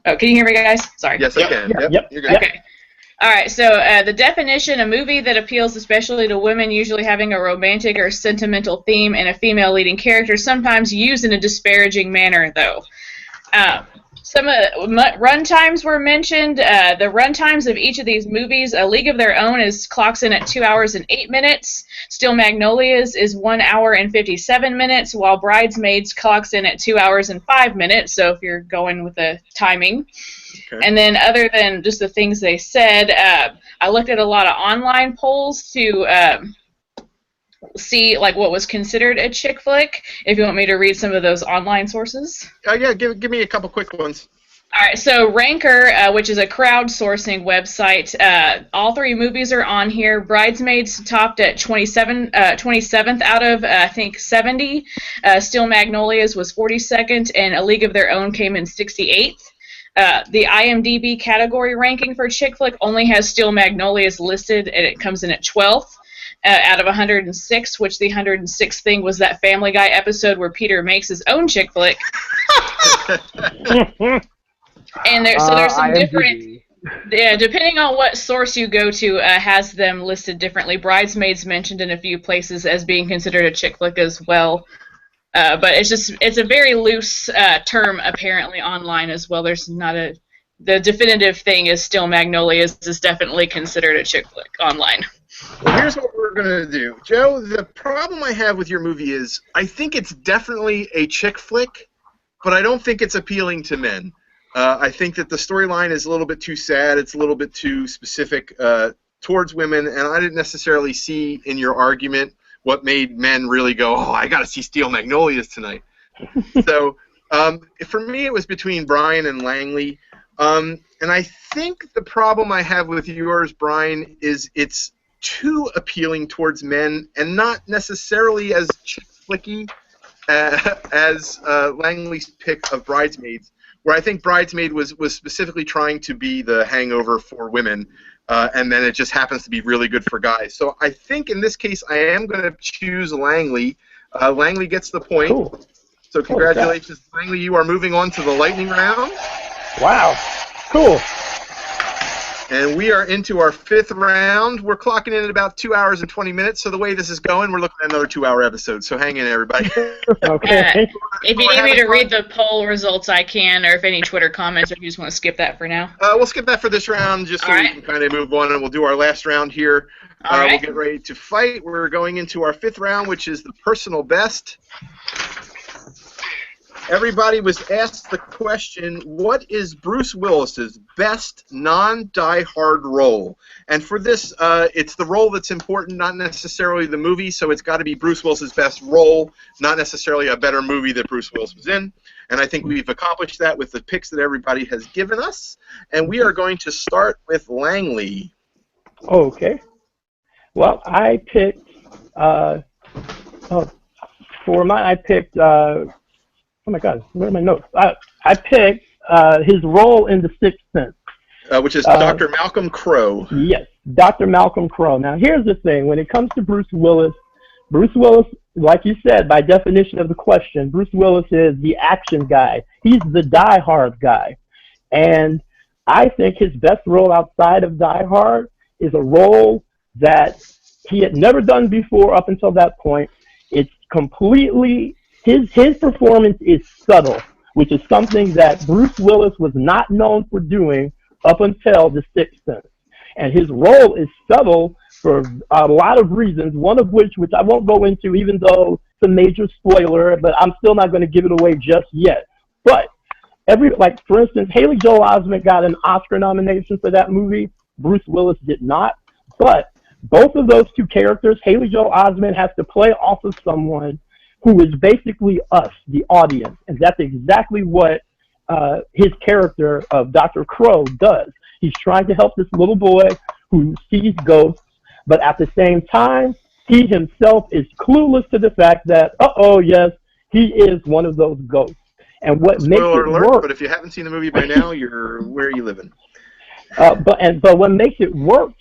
Oh, can you hear me, guys? Sorry. Yes, I can. Yep. You're good. Okay. All right, so the definition, a movie that appeals especially to women, usually having a romantic or sentimental theme and a female leading character, sometimes used in a disparaging manner, though. Some run times were mentioned. The run times of each of these movies, A League of Their Own clocks in at 2 hours and 8 minutes. Steel Magnolias is 1 hour and 57 minutes, while Bridesmaids clocks in at 2 hours and 5 minutes, so if you're going with the timing. Okay. And then other than just the things they said, I looked at a lot of online polls to see like what was considered a chick flick, if you want me to read some of those online sources. Yeah, give me a couple quick ones. All right, so Ranker, which is a crowdsourcing website, all three movies are on here. Bridesmaids topped at 27th out of, I think, 70. Steel Magnolias was 42nd, and A League of Their Own came in 68th. The IMDb category ranking for chick flick only has Steel Magnolias listed, and it comes in at 12th. Out of 106, which the 106th thing was that Family Guy episode where Peter makes his own chick flick. And so there's some different, depending on what source you go to, has them listed differently. Bridesmaids mentioned in a few places as being considered a chick flick as well. But it's a very loose term apparently online as well. There's not the definitive thing is Steel Magnolias is definitely considered a chick flick online. Well, here's what we're going to do. Joe, the problem I have with your movie is I think it's definitely a chick flick, but I don't think it's appealing to men. I think that the storyline is a little bit too sad. It's a little bit too specific towards women, and I didn't necessarily see in your argument what made men really go, oh, I got to see Steel Magnolias tonight. So for me, it was between Brian and Langley. And I think the problem I have with yours, Brian, is it's too appealing towards men and not necessarily as chick flicky as Langley's pick of Bridesmaids, where I think Bridesmaid was specifically trying to be the Hangover for women, and then it just happens to be really good for guys. So I think in this case I am going to choose Langley. Langley gets the point. Cool. So congratulations, Langley. You are moving on to the lightning round. Wow. Cool. And we are into our fifth round. We're clocking in at about 2 hours and 20 minutes. So the way this is going, we're looking at another 2-hour episode. So hang in, everybody. Okay. If you need me to read the poll results, I can, or if any Twitter comments, or if you just want to skip that for now. We'll skip that for this round just so we can kind of move on, and we'll do our last round here. We'll get ready to fight. We're going into our fifth round, which is the personal best. Everybody was asked the question, what is Bruce Willis's best non-die-hard role? And for this, it's the role that's important, not necessarily the movie, so it's got to be Bruce Willis's best role, not necessarily a better movie that Bruce Willis was in. And I think we've accomplished that with the picks that everybody has given us. And we are going to start with Langley. Okay. Well, I picked, oh my God, where are my notes? I picked his role in The Sixth Sense. Which is Dr. Malcolm Crowe. Yes, Dr. Malcolm Crowe. Now, here's the thing. When it comes to Bruce Willis, like you said, by definition of the question, Bruce Willis is the action guy. He's the die-hard guy. And I think his best role outside of Die Hard is a role that he had never done before up until that point. It's completely... His performance is subtle, which is something that Bruce Willis was not known for doing up until The Sixth Sense. And his role is subtle for a lot of reasons, one of which I won't go into, even though it's a major spoiler, but I'm still not going to give it away just yet. But for instance, Haley Joel Osment got an Oscar nomination for that movie. Bruce Willis did not. But both of those two characters, Haley Joel Osment has to play off of someone who is basically us, the audience. And that's exactly what his character of Dr. Crow does. He's trying to help this little boy who sees ghosts, but at the same time, he himself is clueless to the fact that, yes, he is one of those ghosts. And what makes it work? But if you haven't seen the movie by now, where are you living? But what makes it work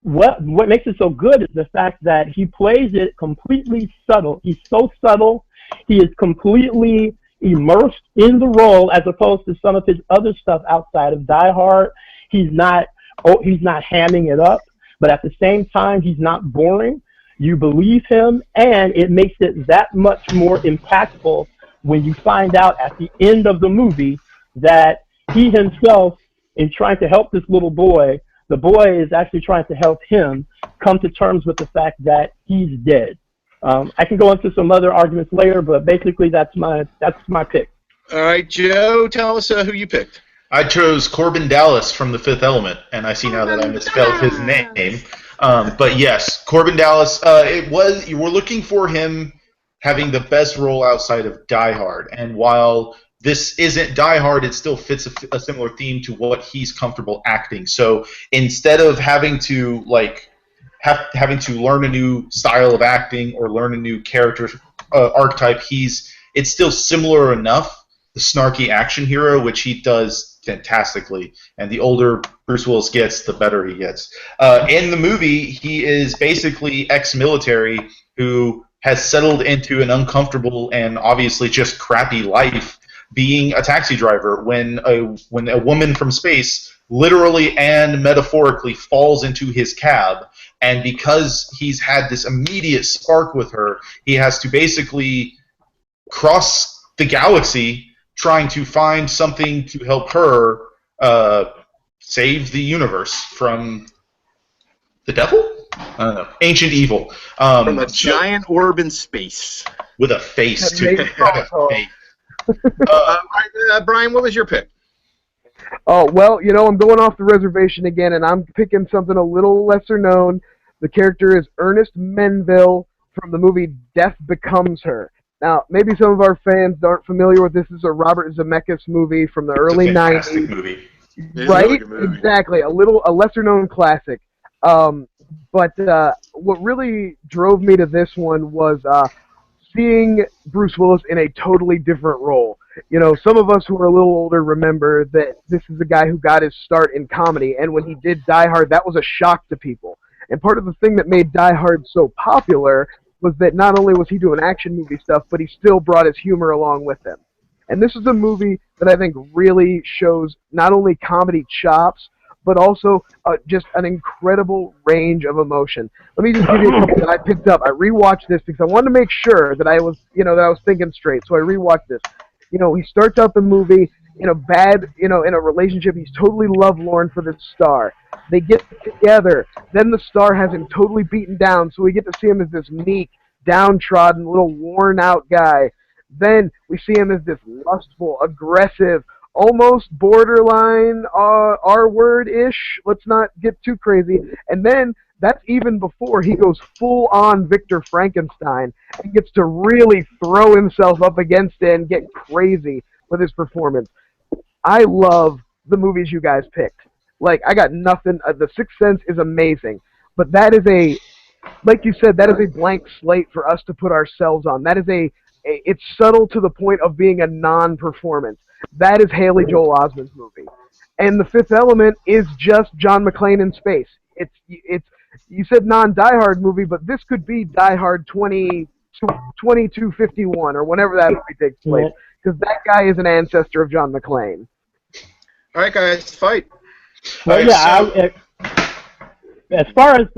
what makes it so good is the fact that he plays it completely subtle. He's so subtle. He is completely immersed in the role, as opposed to some of his other stuff outside of Die Hard. He's not hamming it up, but at the same time, he's not boring. You believe him, and it makes it that much more impactful when you find out at the end of the movie that he himself, in trying to help this little boy, the boy is actually trying to help him come to terms with the fact that he's dead. I can go into some other arguments later, but basically that's my pick. All right, Joe, tell us who you picked. I chose Corbin Dallas from The Fifth Element, and I see now that I misspelled his name. But yes, Corbin Dallas. You were looking for him having the best role outside of Die Hard, and while this isn't Die Hard, it still fits a similar theme to what he's comfortable acting. So instead of having to having to learn a new style of acting or learn a new character archetype, it's still similar enough. The snarky action hero, which he does fantastically, and the older Bruce Willis gets, the better he gets. In the movie, he is basically ex-military who has settled into an uncomfortable and obviously just crappy life being a taxi driver when a woman from space literally and metaphorically falls into his cab, and because he's had this immediate spark with her, he has to basically cross the galaxy trying to find something to help her save the universe from the devil? I don't know. Ancient evil. From a giant orb in space. With a face, too. Brian, what was your pick? Oh, well, I'm going off the reservation again, and I'm picking something a little lesser known. The character is Ernest Menville from the movie Death Becomes Her. Now, maybe some of our fans aren't familiar with this. This is a Robert Zemeckis movie from the early 90s. Movie. Right? Exactly. A lesser-known classic. But what really drove me to this one was seeing Bruce Willis in a totally different role. Some of us who are a little older remember that this is a guy who got his start in comedy, and when he did Die Hard, that was a shock to people. And part of the thing that made Die Hard so popular was that not only was he doing action movie stuff, but he still brought his humor along with him. And this is a movie that I think really shows not only comedy chops, but also just an incredible range of emotion. Let me just give you a couple that I picked up. I rewatched this because I wanted to make sure that I was thinking straight. So I rewatched this. He starts out the movie in a relationship. He's totally lovelorn for this star. They get together. Then the star has him totally beaten down, so we get to see him as this meek, downtrodden, little worn-out guy. Then we see him as this lustful, aggressive, almost borderline R-word-ish. Let's not get too crazy. And then that's even before he goes full-on Victor Frankenstein and gets to really throw himself up against it and get crazy with his performance. I love the movies you guys picked. I got nothing. The Sixth Sense is amazing. But that is like you said, that is a blank slate for us to put ourselves on. That is it's subtle to the point of being a non-performance. That is Haley Joel Osment's movie. And The Fifth Element is just John McClane in space. It's you said non-Die Hard movie, but this could be Die Hard 2251 or whenever that movie takes place, because that guy is an ancestor of John McClane. All right, guys, fight. Well, as far as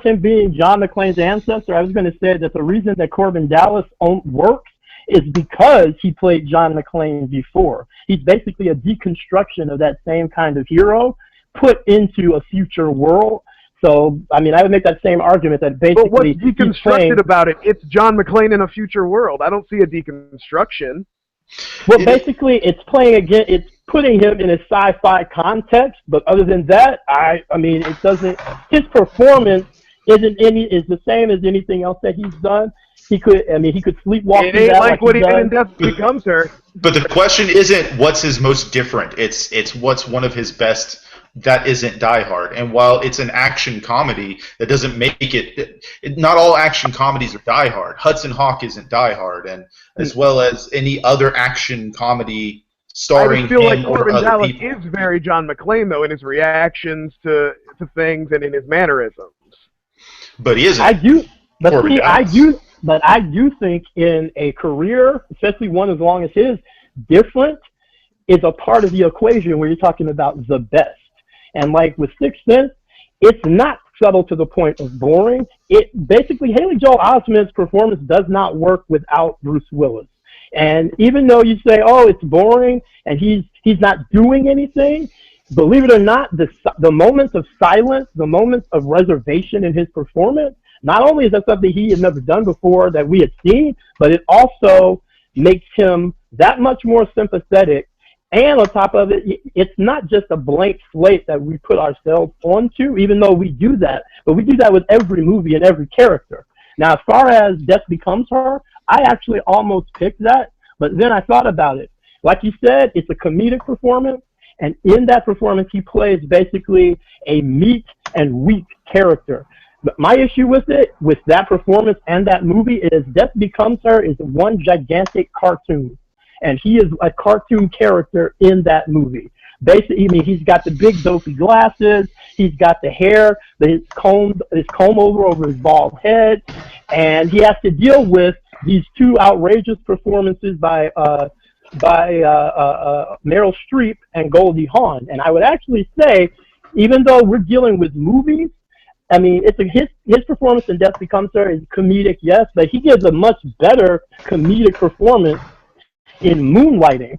him being John McClane's ancestor, I was going to say that the reason that Corbin Dallas works is because he played John McClane before. He's basically a deconstruction of that same kind of hero, put into a future world. So, I mean, I would make that same argument that basically... But what's deconstructed about it? It's John McClane in a future world. I don't see a deconstruction. Well, basically, it's playing again. It's putting him in a sci-fi context. But other than that, I mean, it doesn't. His performance is the same as anything else that he's done. He could sleepwalk. It ain't like what he did in Death Becomes Her. But the question isn't what's his most different. It's what's one of his best that isn't Die Hard. And while it's an action comedy, that doesn't make it. Not all action comedies are Die Hard. Hudson Hawk isn't Die Hard, and as well as any other action comedy starring him or other people. I feel like Corbin Dallas is very John McClane though in his reactions to things and in his mannerisms. But he isn't. I do think in a career, especially one as long as his, different is a part of the equation where you're talking about the best. And like with Sixth Sense, it's not subtle to the point of boring. It basically, Haley Joel Osment's performance does not work without Bruce Willis. And even though you say, oh, it's boring and he's not doing anything, believe it or not, the moments of silence, the moments of reservation in his performance, not only is that something he had never done before that we had seen, but it also makes him that much more sympathetic. And on top of it, it's not just a blank slate that we put ourselves onto, even though we do that. But we do that with every movie and every character. Now, as far as Death Becomes Her, I actually almost picked that. But then I thought about it. Like you said, it's a comedic performance. And in that performance, he plays basically a meek and weak character. But my issue with that performance and that movie is Death Becomes Her is one gigantic cartoon. And he is a cartoon character in that movie. Basically, I mean, he's got the big dopey glasses. He's got the hair, his comb over his bald head, and he has to deal with these two outrageous performances by Meryl Streep and Goldie Hawn. And I would actually say, even though we're dealing with movies, I mean, his performance in Death Becomes Her is comedic, yes, but he gives a much better comedic performance in Moonlighting,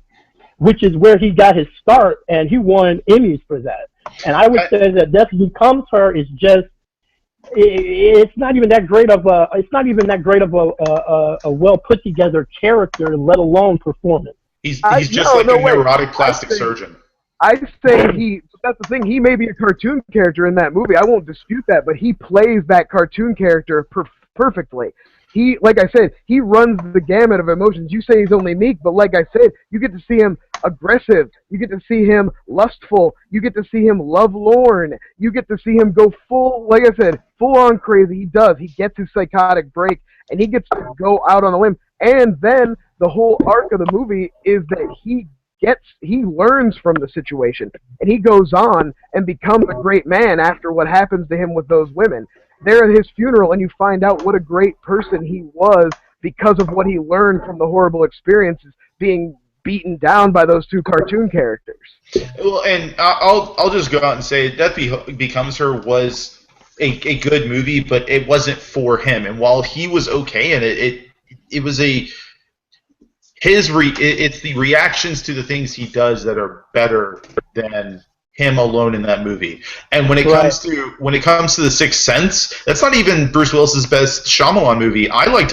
which is where he got his start, and he won Emmys for that. And I would say that Death Becomes Her is just it's not even that great of a well put together character, let alone performance. He's just like a neurotic plastic surgeon. I say that's the thing. He may be a cartoon character in that movie. I won't dispute that, but he plays that cartoon character perfectly. He, like I said, he runs the gamut of emotions. You say he's only meek, but like I said, you get to see him aggressive. You get to see him lustful. You get to see him lovelorn. You get to see him go full, like I said, full on crazy. He does. He gets his psychotic break, and he gets to go out on a limb. And then the whole arc of the movie is that he learns from the situation, and he goes on and becomes a great man after what happens to him with those women. They're at his funeral, and you find out what a great person he was because of what he learned from the horrible experiences being beaten down by those two cartoon characters. Well, and I'll just go out and say Death Becomes Her was a good movie, but it wasn't for him. And while he was okay in it was it's the reactions to the things he does that are better than him alone in that movie. And when it comes to The Sixth Sense, that's not even Bruce Willis's best Shyamalan movie. I liked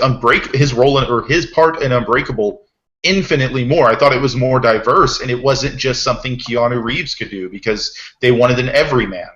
his part in Unbreakable infinitely more. I thought it was more diverse, and it wasn't just something Keanu Reeves could do because they wanted an everyman.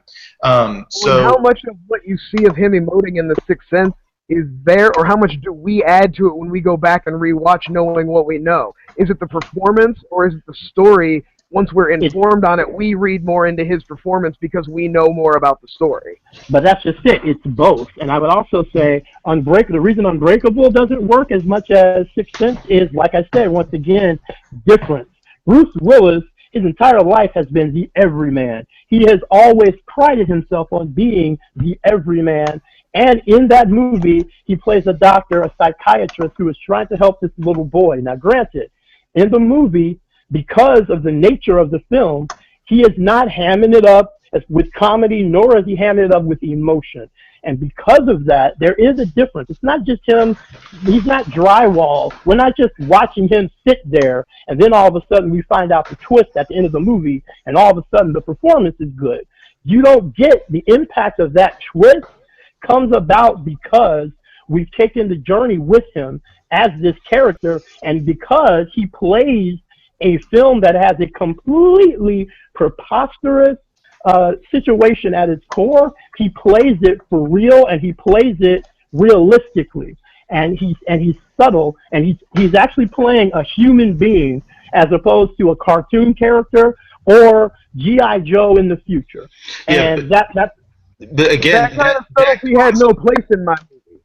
So how much of what you see of him emoting in The Sixth Sense is there, or how much do we add to it when we go back and rewatch knowing what we know? Is it the performance, or is it the story? Once we're informed on it, we read more into his performance because we know more about the story. But that's just it. It's both. And I would also say the reason Unbreakable doesn't work as much as Sixth Sense is, like I said, once again, difference. Bruce Willis, his entire life has been the everyman. He has always prided himself on being the everyman. And in that movie, he plays a doctor, a psychiatrist who is trying to help this little boy. Now, granted, in the movie, because of the nature of the film, he is not hamming it up with comedy, nor is he hamming it up with emotion. And because of that, there is a difference. It's not just him. He's not drywall. We're not just watching him sit there, and then all of a sudden we find out the twist at the end of the movie, and all of a sudden the performance is good. you don't get the impact of that twist comes about because we've taken the journey with him as this character, and because he plays a film that has a completely preposterous situation at its core. He plays it for real, and he plays it realistically, and he's subtle, and he's actually playing a human being as opposed to a cartoon character or G.I. Joe in the future. Yeah, And but again, that kind of subtlety had no place in my movie.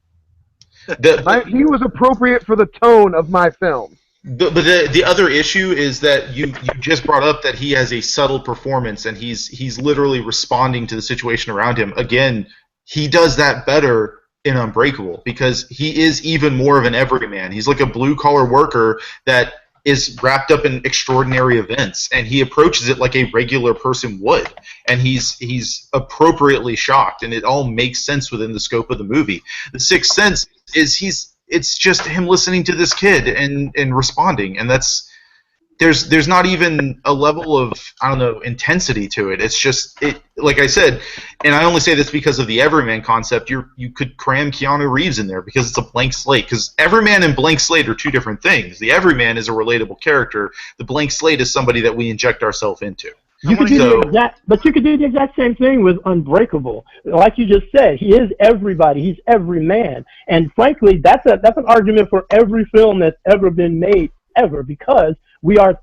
He was appropriate for the tone of my film. But the other issue is that you just brought up that he has a subtle performance, and he's literally responding to the situation around him. Again, he does that better in Unbreakable because he is even more of an everyman. He's like a blue-collar worker that is wrapped up in extraordinary events, and he approaches it like a regular person would, and he's appropriately shocked, and it all makes sense within the scope of the movie. The Sixth Sense is it's just him listening to this kid and responding, and there's not even a level of, I don't know, intensity to it. It's just, like I said, and I only say this because of the everyman concept, you could cram Keanu Reeves in there because it's a blank slate, because everyman and blank slate are two different things. The everyman is a relatable character. The blank slate is somebody that we inject ourselves into. You could do the exact same thing with Unbreakable. Like you just said, he is everybody. He's every man. And frankly, that's an argument for every film that's ever been made ever, because we are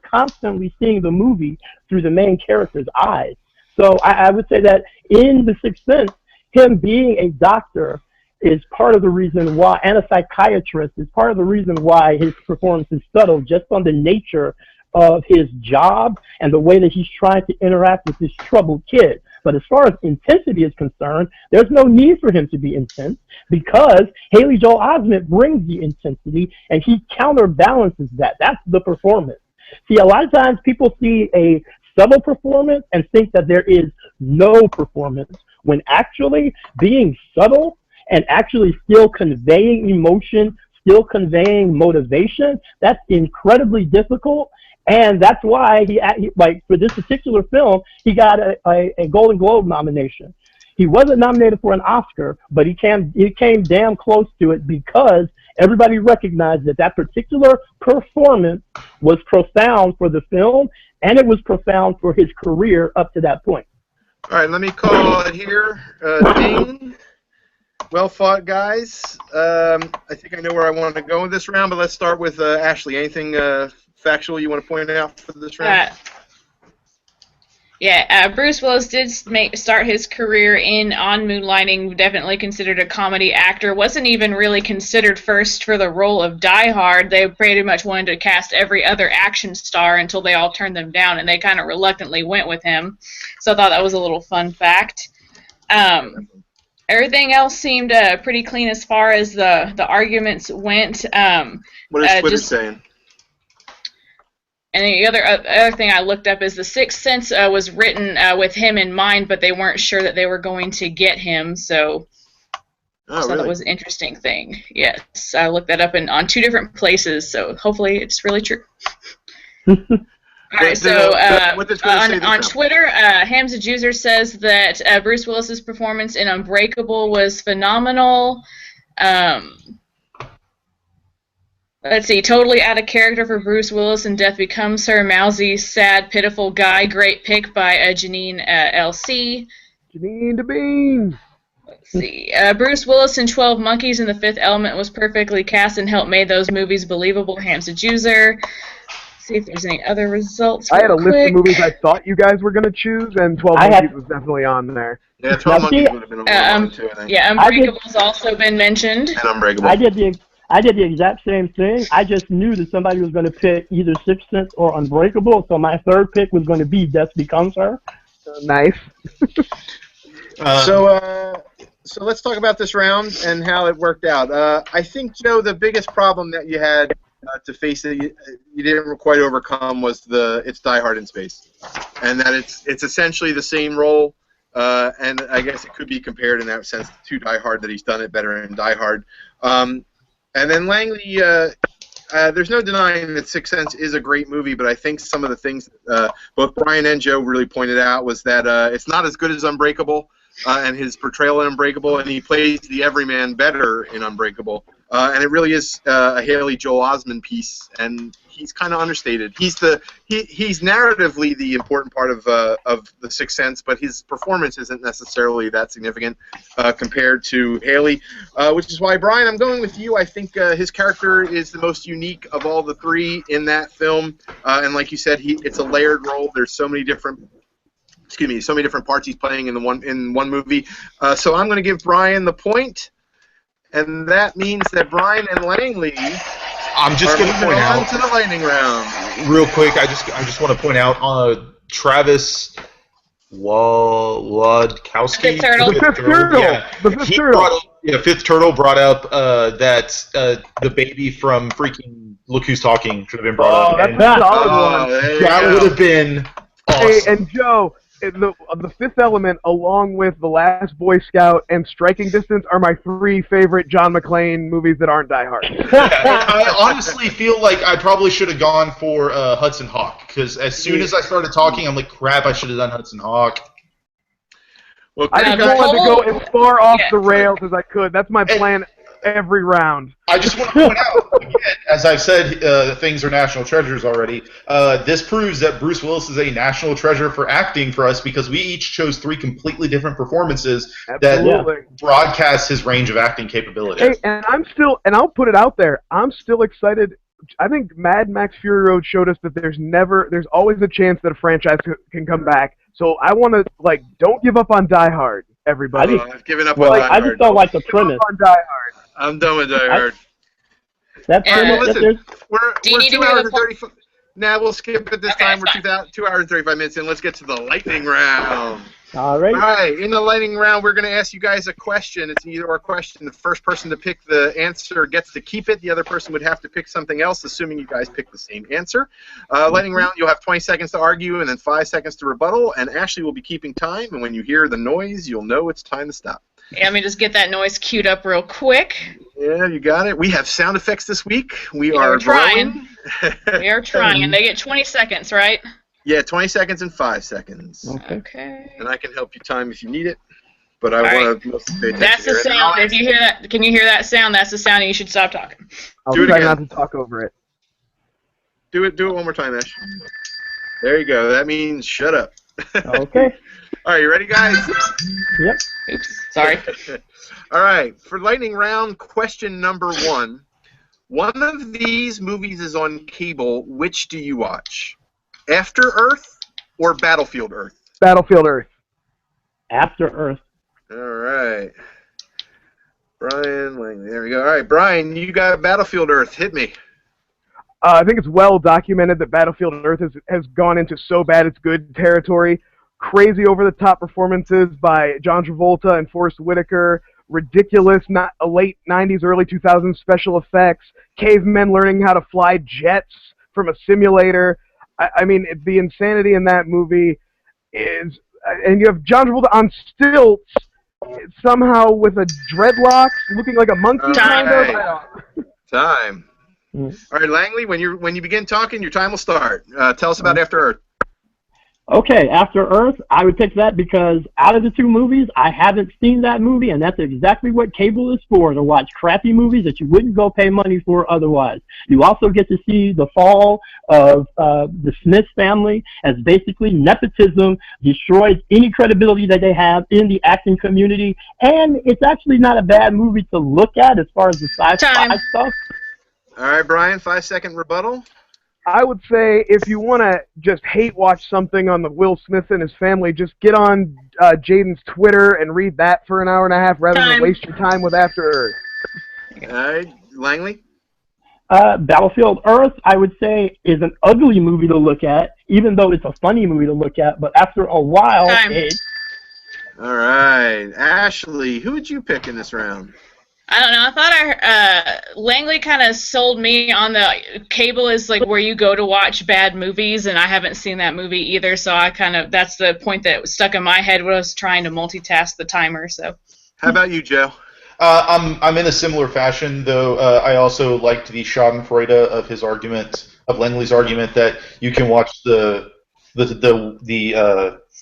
constantly seeing the movie through the main character's eyes. So I would say that in The Sixth Sense, him being a doctor is part of the reason why, and a psychiatrist is part of the reason why his performance is subtle, just on the nature of his job and the way that he's trying to interact with this troubled kid. But as far as intensity is concerned, there's no need for him to be intense because Haley Joel Osment brings the intensity and he counterbalances that. That's the performance. See, a lot of times people see a subtle performance and think that there is no performance, when actually being subtle and actually still conveying emotion, still conveying motivation, that's incredibly difficult. And that's why he like for this particular film, he got a Golden Globe nomination. He wasn't nominated for an Oscar, but he came damn close to it because everybody recognized that particular performance was profound for the film, and it was profound for his career up to that point. All right, let me call it here. Ding. Well fought, guys. I think I know where I want to go in this round, but let's start with Ashley. Anything factual you want to point out for this round? Bruce Willis did start his career on Moonlighting, definitely considered a comedy actor. Wasn't even really considered first for the role of Die Hard. They pretty much wanted to cast every other action star until they all turned them down, and they kind of reluctantly went with him. So I thought that was a little fun fact. Everything else seemed pretty clean as far as the arguments went. What is Twitter saying? And the other thing I looked up is The Sixth Sense was written with him in mind, but they weren't sure that they were going to get him, so really? That was an interesting thing. Yes, I looked that up on two different places, so hopefully it's really true. All right, so on Twitter, Hamza Juicer says that Bruce Willis's performance in Unbreakable was phenomenal. Let's see, totally out of character for Bruce Willis in Death Becomes Her. Mousy, sad, pitiful guy. Great pick by Janine LC. Janine the Bean. Let's see. Bruce Willis in 12 Monkeys and The Fifth Element was perfectly cast and helped make those movies believable. Hamza Juicer. See if there's any other results. I had a list of movies I thought you guys were going to choose, and 12 Monkeys was definitely on there. Yeah, 12 Monkeys would have been a one too, I think. Yeah, Unbreakable's also been mentioned. And Unbreakable. I did the exact same thing. I just knew that somebody was going to pick either Sixth Sense or Unbreakable, so my third pick was going to be Death Becomes Her. Nice. So let's talk about this round and how it worked out. I think, Joe, the biggest problem that you had to face that you didn't quite overcome was it's Die Hard in space, and that it's essentially the same role, and I guess it could be compared in that sense to Die Hard, that he's done it better in Die Hard. And then Langley, there's no denying that Sixth Sense is a great movie, but I think some of the things both Brian and Joe really pointed out was that it's not as good as Unbreakable, and his portrayal in Unbreakable, and he plays the everyman better in Unbreakable. And it really is a Haley Joel Osment piece, and he's kind of understated. He's narratively the important part of The Sixth Sense, but his performance isn't necessarily that significant compared to Haley, which is why, Brian, I'm going with you. I think his character is the most unique of all the three in that film, and like you said, it's a layered role. There's so many different parts he's playing in one movie. So I'm going to give Brian the point. And that means that Brian and Langley I'm just going to point out to the lightning round. Real quick. I just want to point out Travis Wodkowski. Fifth Turtle. The Fifth Turtle. Yeah. The Fifth Turtle. Fifth Turtle brought up that the baby from freaking Look Who's Talking should have been brought up. That's a solid one. That would have been awesome. Hey, and Joe, the Fifth Element, along with The Last Boy Scout and Striking Distance, are my three favorite John McClane movies that aren't Die Hard. I honestly feel like I probably should have gone for Hudson Hawk, because as soon as I started talking, I'm like, crap, I should have done Hudson Hawk. Well, I just wanted to go as far off the rails as I could. That's my plan every round. I just want to point out, again, as I've said, things are national treasures already. This proves that Bruce Willis is a national treasure for acting for us, because we each chose three completely different performances that broadcast his range of acting capabilities. Hey, and I'll put it out there, I'm still excited. I think Mad Max Fury Road showed us that there's always a chance that a franchise can come back. So I want to, don't give up on Die Hard, everybody. I've given up on Die Hard. I just don't like the premise. On Die Hard. I'm done with Die Hard. Listen, we're 2 hours and 35. Nah, we'll skip it this time. We're 2 hours and 35 minutes in. Let's get to the lightning round. All right. All right. In the lightning round, we're going to ask you guys a question. It's an either-or question. The first person to pick the answer gets to keep it. The other person would have to pick something else, assuming you guys pick the same answer. Lightning round, you'll have 20 seconds to argue and then 5 seconds to rebuttal. And Ashley will be keeping time. And when you hear the noise, you'll know it's time to stop. Yeah, let me just get that noise queued up real quick. Yeah, you got it. We have sound effects this week. We're trying. We are trying, and they get 20 seconds, right? Yeah, 20 seconds and 5 seconds. Okay. And I can help you time if you need it, but I want to mostly pay attention. That's the sound. If you hear that, can you hear that sound? That's the sound, and you should stop talking. I'll try not to talk over it. Do it one more time, Ash. There you go. That means shut up. Okay. All right, you ready, guys? Yep. Oops, sorry. All right, for lightning round, question number 1. One of these movies is on cable. Which do you watch? After Earth or Battlefield Earth? Battlefield Earth. After Earth. All right. Brian Langley. There we go. All right, Brian, you got Battlefield Earth. Hit me. I think it's well documented that Battlefield Earth has gone into so bad it's good territory. Crazy over-the-top performances by John Travolta and Forrest Whitaker. Ridiculous, not a late 90s, early 2000s special effects. Cavemen learning how to fly jets from a simulator. I mean, the insanity in that movie is... And you have John Travolta on stilts, somehow with a dreadlocks, looking like a monkey, kind of. Time. All right, Langley, when you begin talking, your time will start. Tell us about After Earth. Okay, After Earth, I would pick that because out of the two movies, I haven't seen that movie, and that's exactly what cable is for, to watch crappy movies that you wouldn't go pay money for otherwise. You also get to see the fall of the Smith family, as basically nepotism destroys any credibility that they have in the acting community, and it's actually not a bad movie to look at as far as the sci-fi stuff. All right, Brian, 5-second rebuttal. I would say if you want to just hate watch something on the Will Smith and his family, just get on Jaden's Twitter and read that for an hour and a half rather than waste your time with After Earth. All right, Langley? Battlefield Earth, I would say, is an ugly movie to look at, even though it's a funny movie to look at, but after a while, All right, Ashley, who would you pick in this round? I don't know. I thought Langley kind of sold me on the cable is like where you go to watch bad movies, and I haven't seen that movie either. So that's the point that stuck in my head when I was trying to multitask the timer. So. How about you, Joe? I'm in a similar fashion, though. I also liked the Schadenfreude of his argument, of Langley's argument, that you can watch the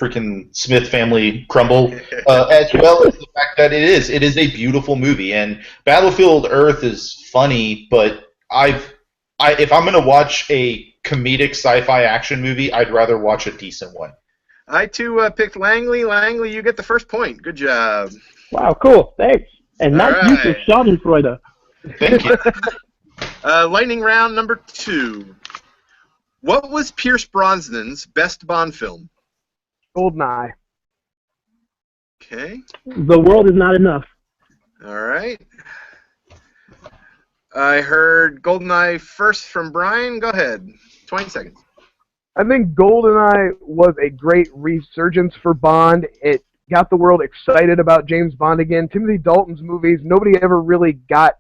freaking Smith family crumble, as well as the fact that it is a beautiful movie. And Battlefield Earth is funny, but if I'm gonna watch a comedic sci-fi action movie, I'd rather watch a decent one. I too picked Langley. Langley, you get the first point. Good job. Wow, cool. Thanks. And nice use of Schadenfreude. Thank you. Lightning round number 2. What was Pierce Brosnan's best Bond film? Goldeneye. Okay. The World Is Not Enough. All right. I heard Goldeneye first from Brian. Go ahead. 20 seconds. I think Goldeneye was a great resurgence for Bond. It got the world excited about James Bond again. Timothy Dalton's movies, nobody ever really got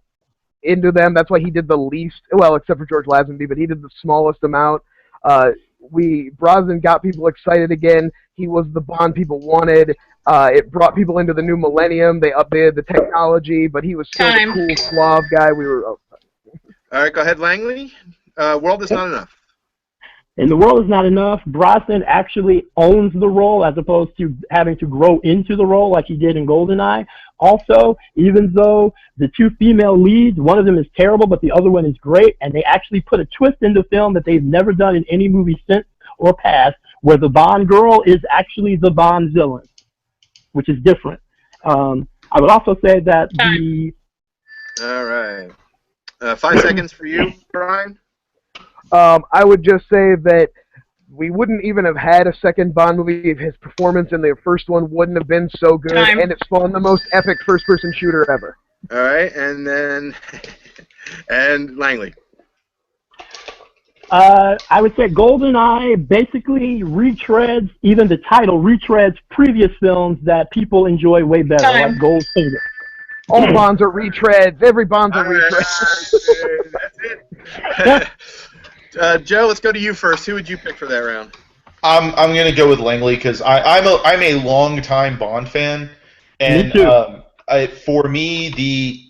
into them. That's why he did the least, well, except for George Lazenby, but he did the smallest amount. Brosnan got people excited again. He was the Bond people wanted. It brought people into the new millennium. They updated the technology, but he was still the cool Slav guy. All right, go ahead, Langley. World Is Not Enough. In The World Is Not Enough, Brosnan actually owns the role as opposed to having to grow into the role like he did in GoldenEye. Also, even though the two female leads, one of them is terrible, but the other one is great, and they actually put a twist in the film that they've never done in any movie since or past, where the Bond girl is actually the Bond villain, which is different. I would also say that the... All right. 5 seconds for you, Brian. I would just say that we wouldn't even have had a second Bond movie if his performance in the first one wouldn't have been so good, and it spawned the most epic first-person shooter ever. All right, and then and Langley. I would say GoldenEye basically retreads, even the title retreads previous films that people enjoy way better, like Goldfinger. All Bonds are retreads. Every Bond's a retread. That's it. Joe, let's go to you first. Who would you pick for that round? I'm going to go with Langley because I'm a long-time Bond fan, and for me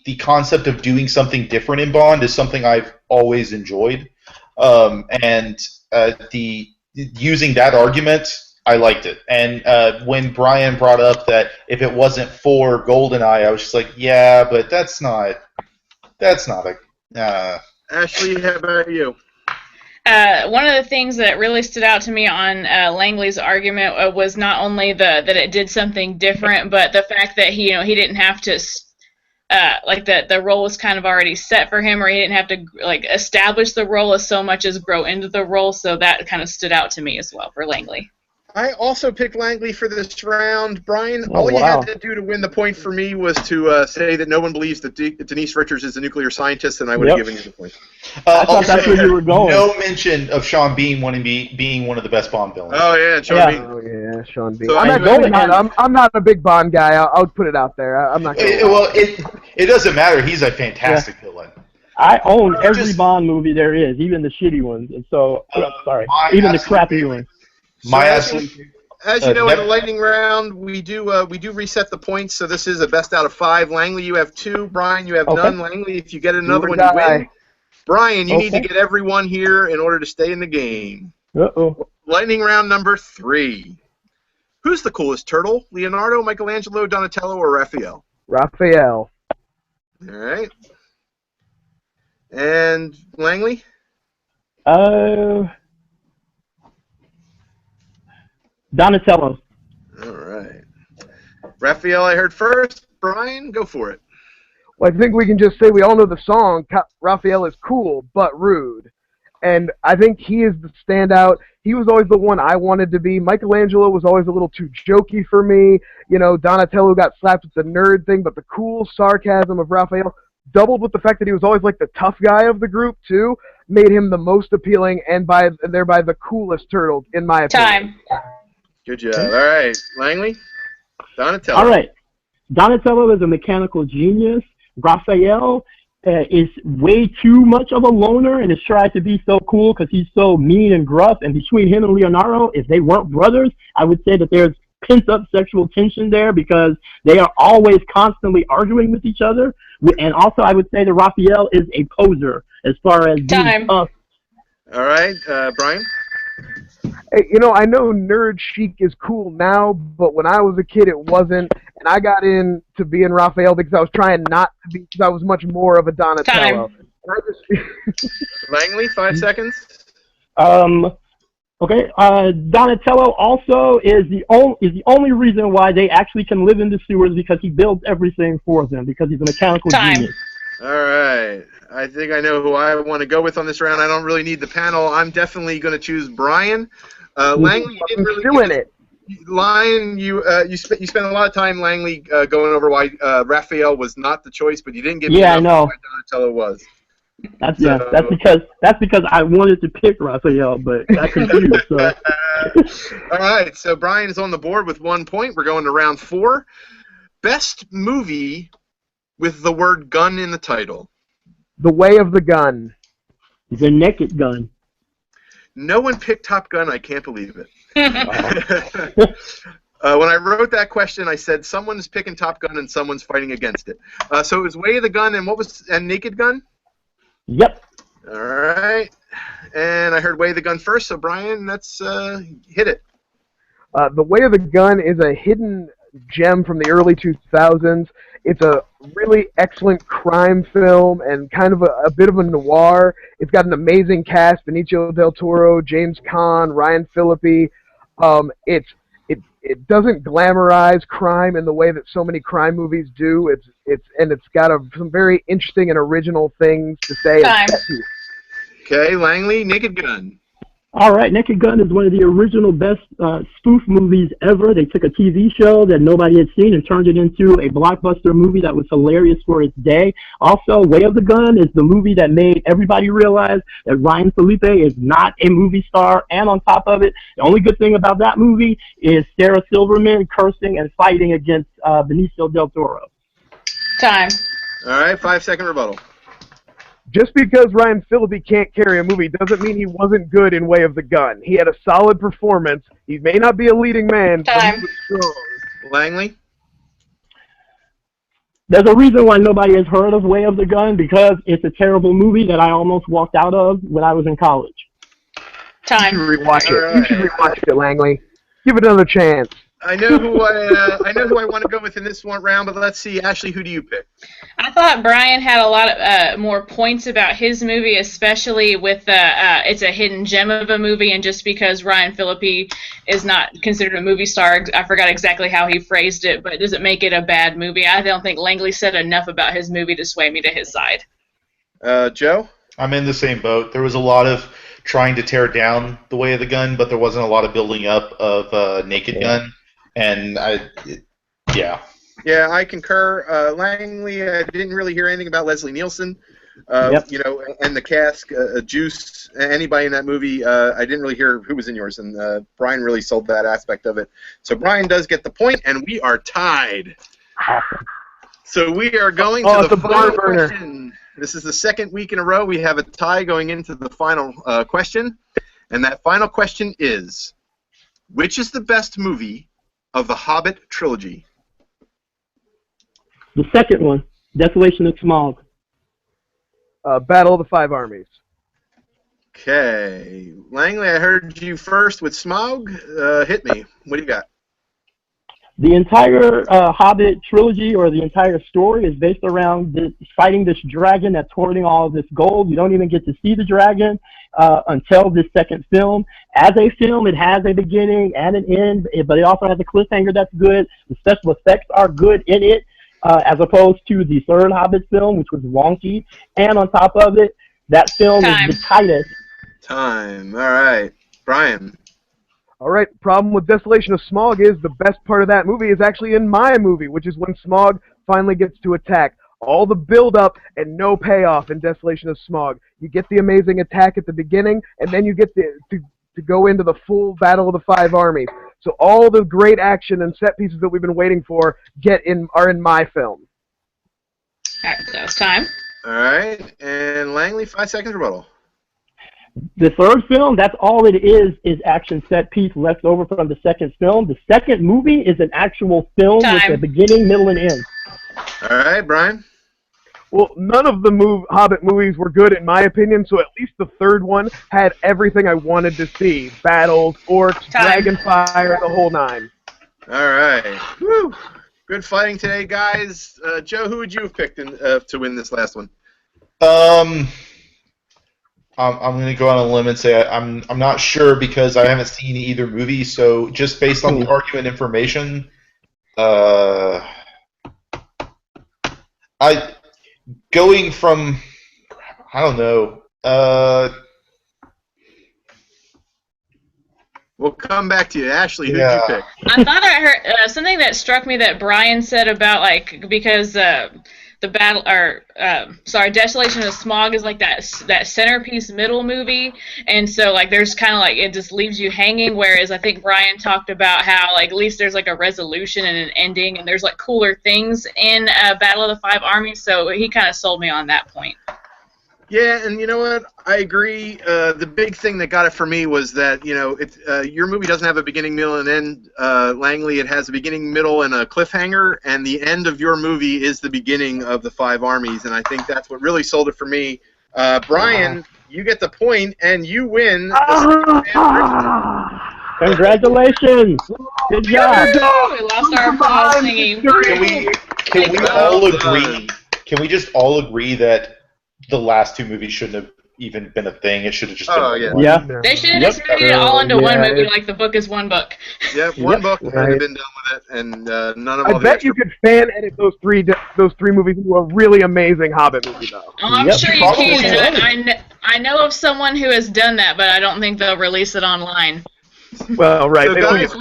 the concept of doing something different in Bond is something I've always enjoyed, and using that argument, I liked it. And when Brian brought up that if it wasn't for GoldenEye, I was just like, yeah, but that's not a. Ashley, how about you? One of the things that really stood out to me on Langley's argument was not only that it did something different, but the fact that he didn't have to the role was kind of already set for him, or he didn't have to establish the role as so much as grow into the role. So that kind of stood out to me as well for Langley. I also picked Langley for this round. Brian, all you had to do to win the point for me was to say that no one believes that Denise Richards is a nuclear scientist, and I would have given you the point. I thought that's where you were going. No mention of Sean Bean being one of the best Bond villains. Oh, yeah, Sean Bean. Oh, yeah, Sean Bean. So I'm not a big Bond guy. I'll put it out there. I'm not gonna well, it doesn't matter. He's a fantastic villain. I own every Bond movie there is, even the shitty ones, and so even the crappy ones. As you know, in the lightning round, we do reset the points. So this is a best out of 5. Langley, you have 2. Brian, you have none. Langley, if you get another one, you win. Brian, you need to get everyone here in order to stay in the game. Lightning round number 3. Who's the coolest turtle? Leonardo, Michelangelo, Donatello, or Raphael? Raphael. All right. And Langley? Donatello. All right. Raphael, I heard first. Brian, go for it. Well, I think we can just say we all know the song, Raphael is cool, but rude. And I think he is the standout. He was always the one I wanted to be. Michelangelo was always a little too jokey for me. Donatello got slapped with the nerd thing, but the cool sarcasm of Raphael, doubled with the fact that he was always like the tough guy of the group, too, made him the most appealing and thereby the coolest turtle, in my opinion. Good job. All right. Langley? Donatello. All right. Donatello is a mechanical genius. Raphael is way too much of a loner and has tried to be so cool because he's so mean and gruff. And between him and Leonardo, if they weren't brothers, I would say that there's pent-up sexual tension there because they are always constantly arguing with each other. And also, I would say that Raphael is a poser as far as being tough. All right, Brian? Hey, I know nerd chic is cool now, but when I was a kid, it wasn't. And I got into being Raphael because I was trying not to be, because I was much more of a Donatello. Langley, 5 seconds. Okay. Donatello also is the only reason why they actually can live in the sewers because he builds everything for them because he's a mechanical genius. All right. I think I know who I want to go with on this round. I don't really need the panel. I'm definitely going to choose Brian. Langley, you didn't really doing it. Lion, you spent a lot of time, Langley, going over why Raphael was not the choice, but you didn't give me I know. why Donatello was. That's because I wanted to pick Raphael, but I confused. So. All right, so Brian is on the board with 1 point. We're going to round 4. Best movie with the word gun in the title. The Way of the Gun. The Naked Gun. No one picked Top Gun. I can't believe it. When I wrote that question, I said someone's picking Top Gun and someone's fighting against it. So it was Way of the Gun and Naked Gun? Yep. All right. And I heard Way of the Gun first, so Brian, let's hit it. The Way of the Gun is a hidden gem from the early 2000s. It's a really excellent crime film and kind of a bit of a noir. It's got an amazing cast: Benicio del Toro, James Caan, Ryan Phillippe. It doesn't glamorize crime in the way that so many crime movies do. It's got some very interesting and original things to say. Okay, Langley, Naked Gun. All right, Naked Gun is one of the original best spoof movies ever. They took a TV show that nobody had seen and turned it into a blockbuster movie that was hilarious for its day. Also, Way of the Gun is the movie that made everybody realize that Ryan Phillippe is not a movie star. And on top of it, the only good thing about that movie is Sarah Silverman cursing and fighting against Benicio del Toro. Time. All right, 5-second rebuttal. Just because Ryan Phillippe can't carry a movie doesn't mean he wasn't good in Way of the Gun. He had a solid performance. He may not be a leading man, but he was strong. Langley? There's a reason why nobody has heard of Way of the Gun, because it's a terrible movie that I almost walked out of when I was in college. Time. You should rewatch it. You should rewatch it, Langley. Give it another chance. I know who I want to go with in this one round, but let's see, Ashley, who do you pick? I thought Brian had a lot of more points about his movie, especially with it's a hidden gem of a movie, and just because Ryan Phillippe is not considered a movie star, I forgot exactly how he phrased it, but it doesn't make it a bad movie. I don't think Langley said enough about his movie to sway me to his side. Joe? I'm in the same boat. There was a lot of trying to tear down The Way of the Gun, but there wasn't a lot of building up of Naked Gun. And yeah. Yeah, I concur. Langley, I didn't really hear anything about Leslie Nielsen, Yep. And the cast, Juice, anybody in that movie. I didn't really hear who was in yours, and Brian really sold that aspect of it. So Brian does get the point, and we are tied. So we are going to the final question. This is the second week in a row we have a tie going into the final question, and that final question is, which is the best movie of the Hobbit trilogy? The second one, Desolation of Smaug. Battle of the Five Armies. Okay. Langley, I heard you first with Smaug. Hit me. What do you got? The entire Hobbit trilogy, or the entire story, is based around fighting this dragon that's hoarding all of this gold. You don't even get to see the dragon until this second film. As a film, it has a beginning and an end, but it also has a cliffhanger that's good. The special effects are good in it, as opposed to the third Hobbit film, which was wonky. And on top of it, that film is the tightest. Time. All right. Brian. All right, problem with Desolation of Smaug is the best part of that movie is actually in my movie, which is when Smaug finally gets to attack. All the build-up and no payoff in Desolation of Smaug. You get the amazing attack at the beginning, and then you get to go into the full Battle of the Five Armies. So all the great action and set pieces that we've been waiting for are in my film. All right, so it's time. All right, and Langley, 5 seconds rebuttal. The third film, that's all it is action set piece left over from the second film. The second movie is an actual film with a beginning, middle, and end. All right, Brian. Well, none of the Hobbit movies were good in my opinion, so at least the third one had everything I wanted to see. Battles, orcs, dragon fire, the whole nine. All right. Woo. Good fighting today, guys. Joe, who would you have picked to win this last one? I'm going to go on a limb and say I'm not sure because I haven't seen either movie. So just based on the argument information, going from I don't know. We'll come back to you, Ashley. Who'd you pick? I thought I heard something that struck me that Brian said about because the battle Desolation of Smog is like that centerpiece middle movie, and so there's kind of it just leaves you hanging, whereas I think Brian talked about how at least there's a resolution and an ending, and there's cooler things in Battle of the Five Armies, so he kind of sold me on that point. Yeah, and you know what? I agree. The big thing that got it for me was that, your movie doesn't have a beginning, middle, and end. Langley, it has a beginning, middle, and a cliffhanger, and the end of your movie is the beginning of the Five Armies, and I think that's what really sold it for me. Brian, you get the point, and you win. Congratulations! Good job! We lost our applause singing. Can we all agree? Can we just all agree that the last two movies shouldn't have even been a thing? It should have just been one. Yeah. They should have just made it all into one movie, like the book is one book. Yep, one book, and have been done with it, and none of all I bet you could fan edit those three movies into a really amazing Hobbit movie, though. Oh, I'm sure you can. I know of someone who has done that, but I don't think they'll release it online. Well, right. So guys,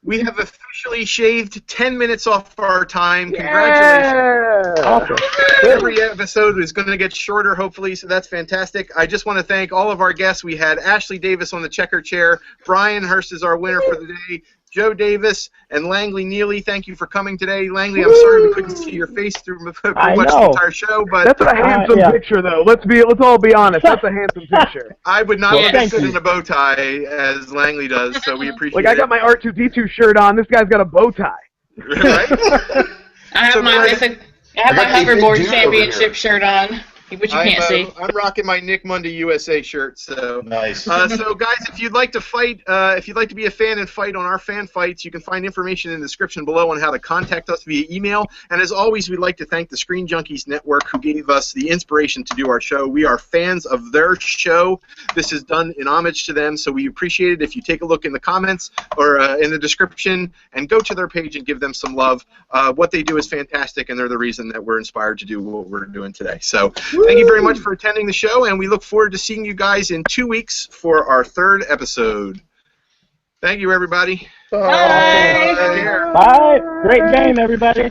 we have officially shaved 10 minutes off our time. Congratulations. Yeah. Awesome. Every episode is going to get shorter, hopefully, so that's fantastic. I just want to thank all of our guests. We had Ashley Davis on the checker chair. Brian Hurst is our winner for the day. Joe Davis and Langley Neely, thank you for coming today. Langley, I'm sorry we couldn't see your face through pretty much the entire show, but that's a handsome picture, though. Let's all be honest. That's a handsome picture. I would not let you sit in a bow tie as Langley does, so we appreciate it. I got my R2-D2 shirt on. This guy's got a bow tie. Right? I have my hoverboard championship shirt on, which you can't see. I'm rocking my Nick Monday USA shirt. So nice. So guys, if you'd like to fight, if you'd like to be a fan and fight on our fan fights, you can find information in the description below on how to contact us via email. And as always, we'd like to thank the Screen Junkies Network, who gave us the inspiration to do our show. We are fans of their show. This is done in homage to them, so we appreciate it if you take a look in the comments or in the description and go to their page and give them some love. What they do is fantastic, and they're the reason that we're inspired to do what we're doing today. So thank you very much for attending the show, and we look forward to seeing you guys in 2 weeks for our third episode. Thank you, everybody. Bye. Bye. Great game, everybody.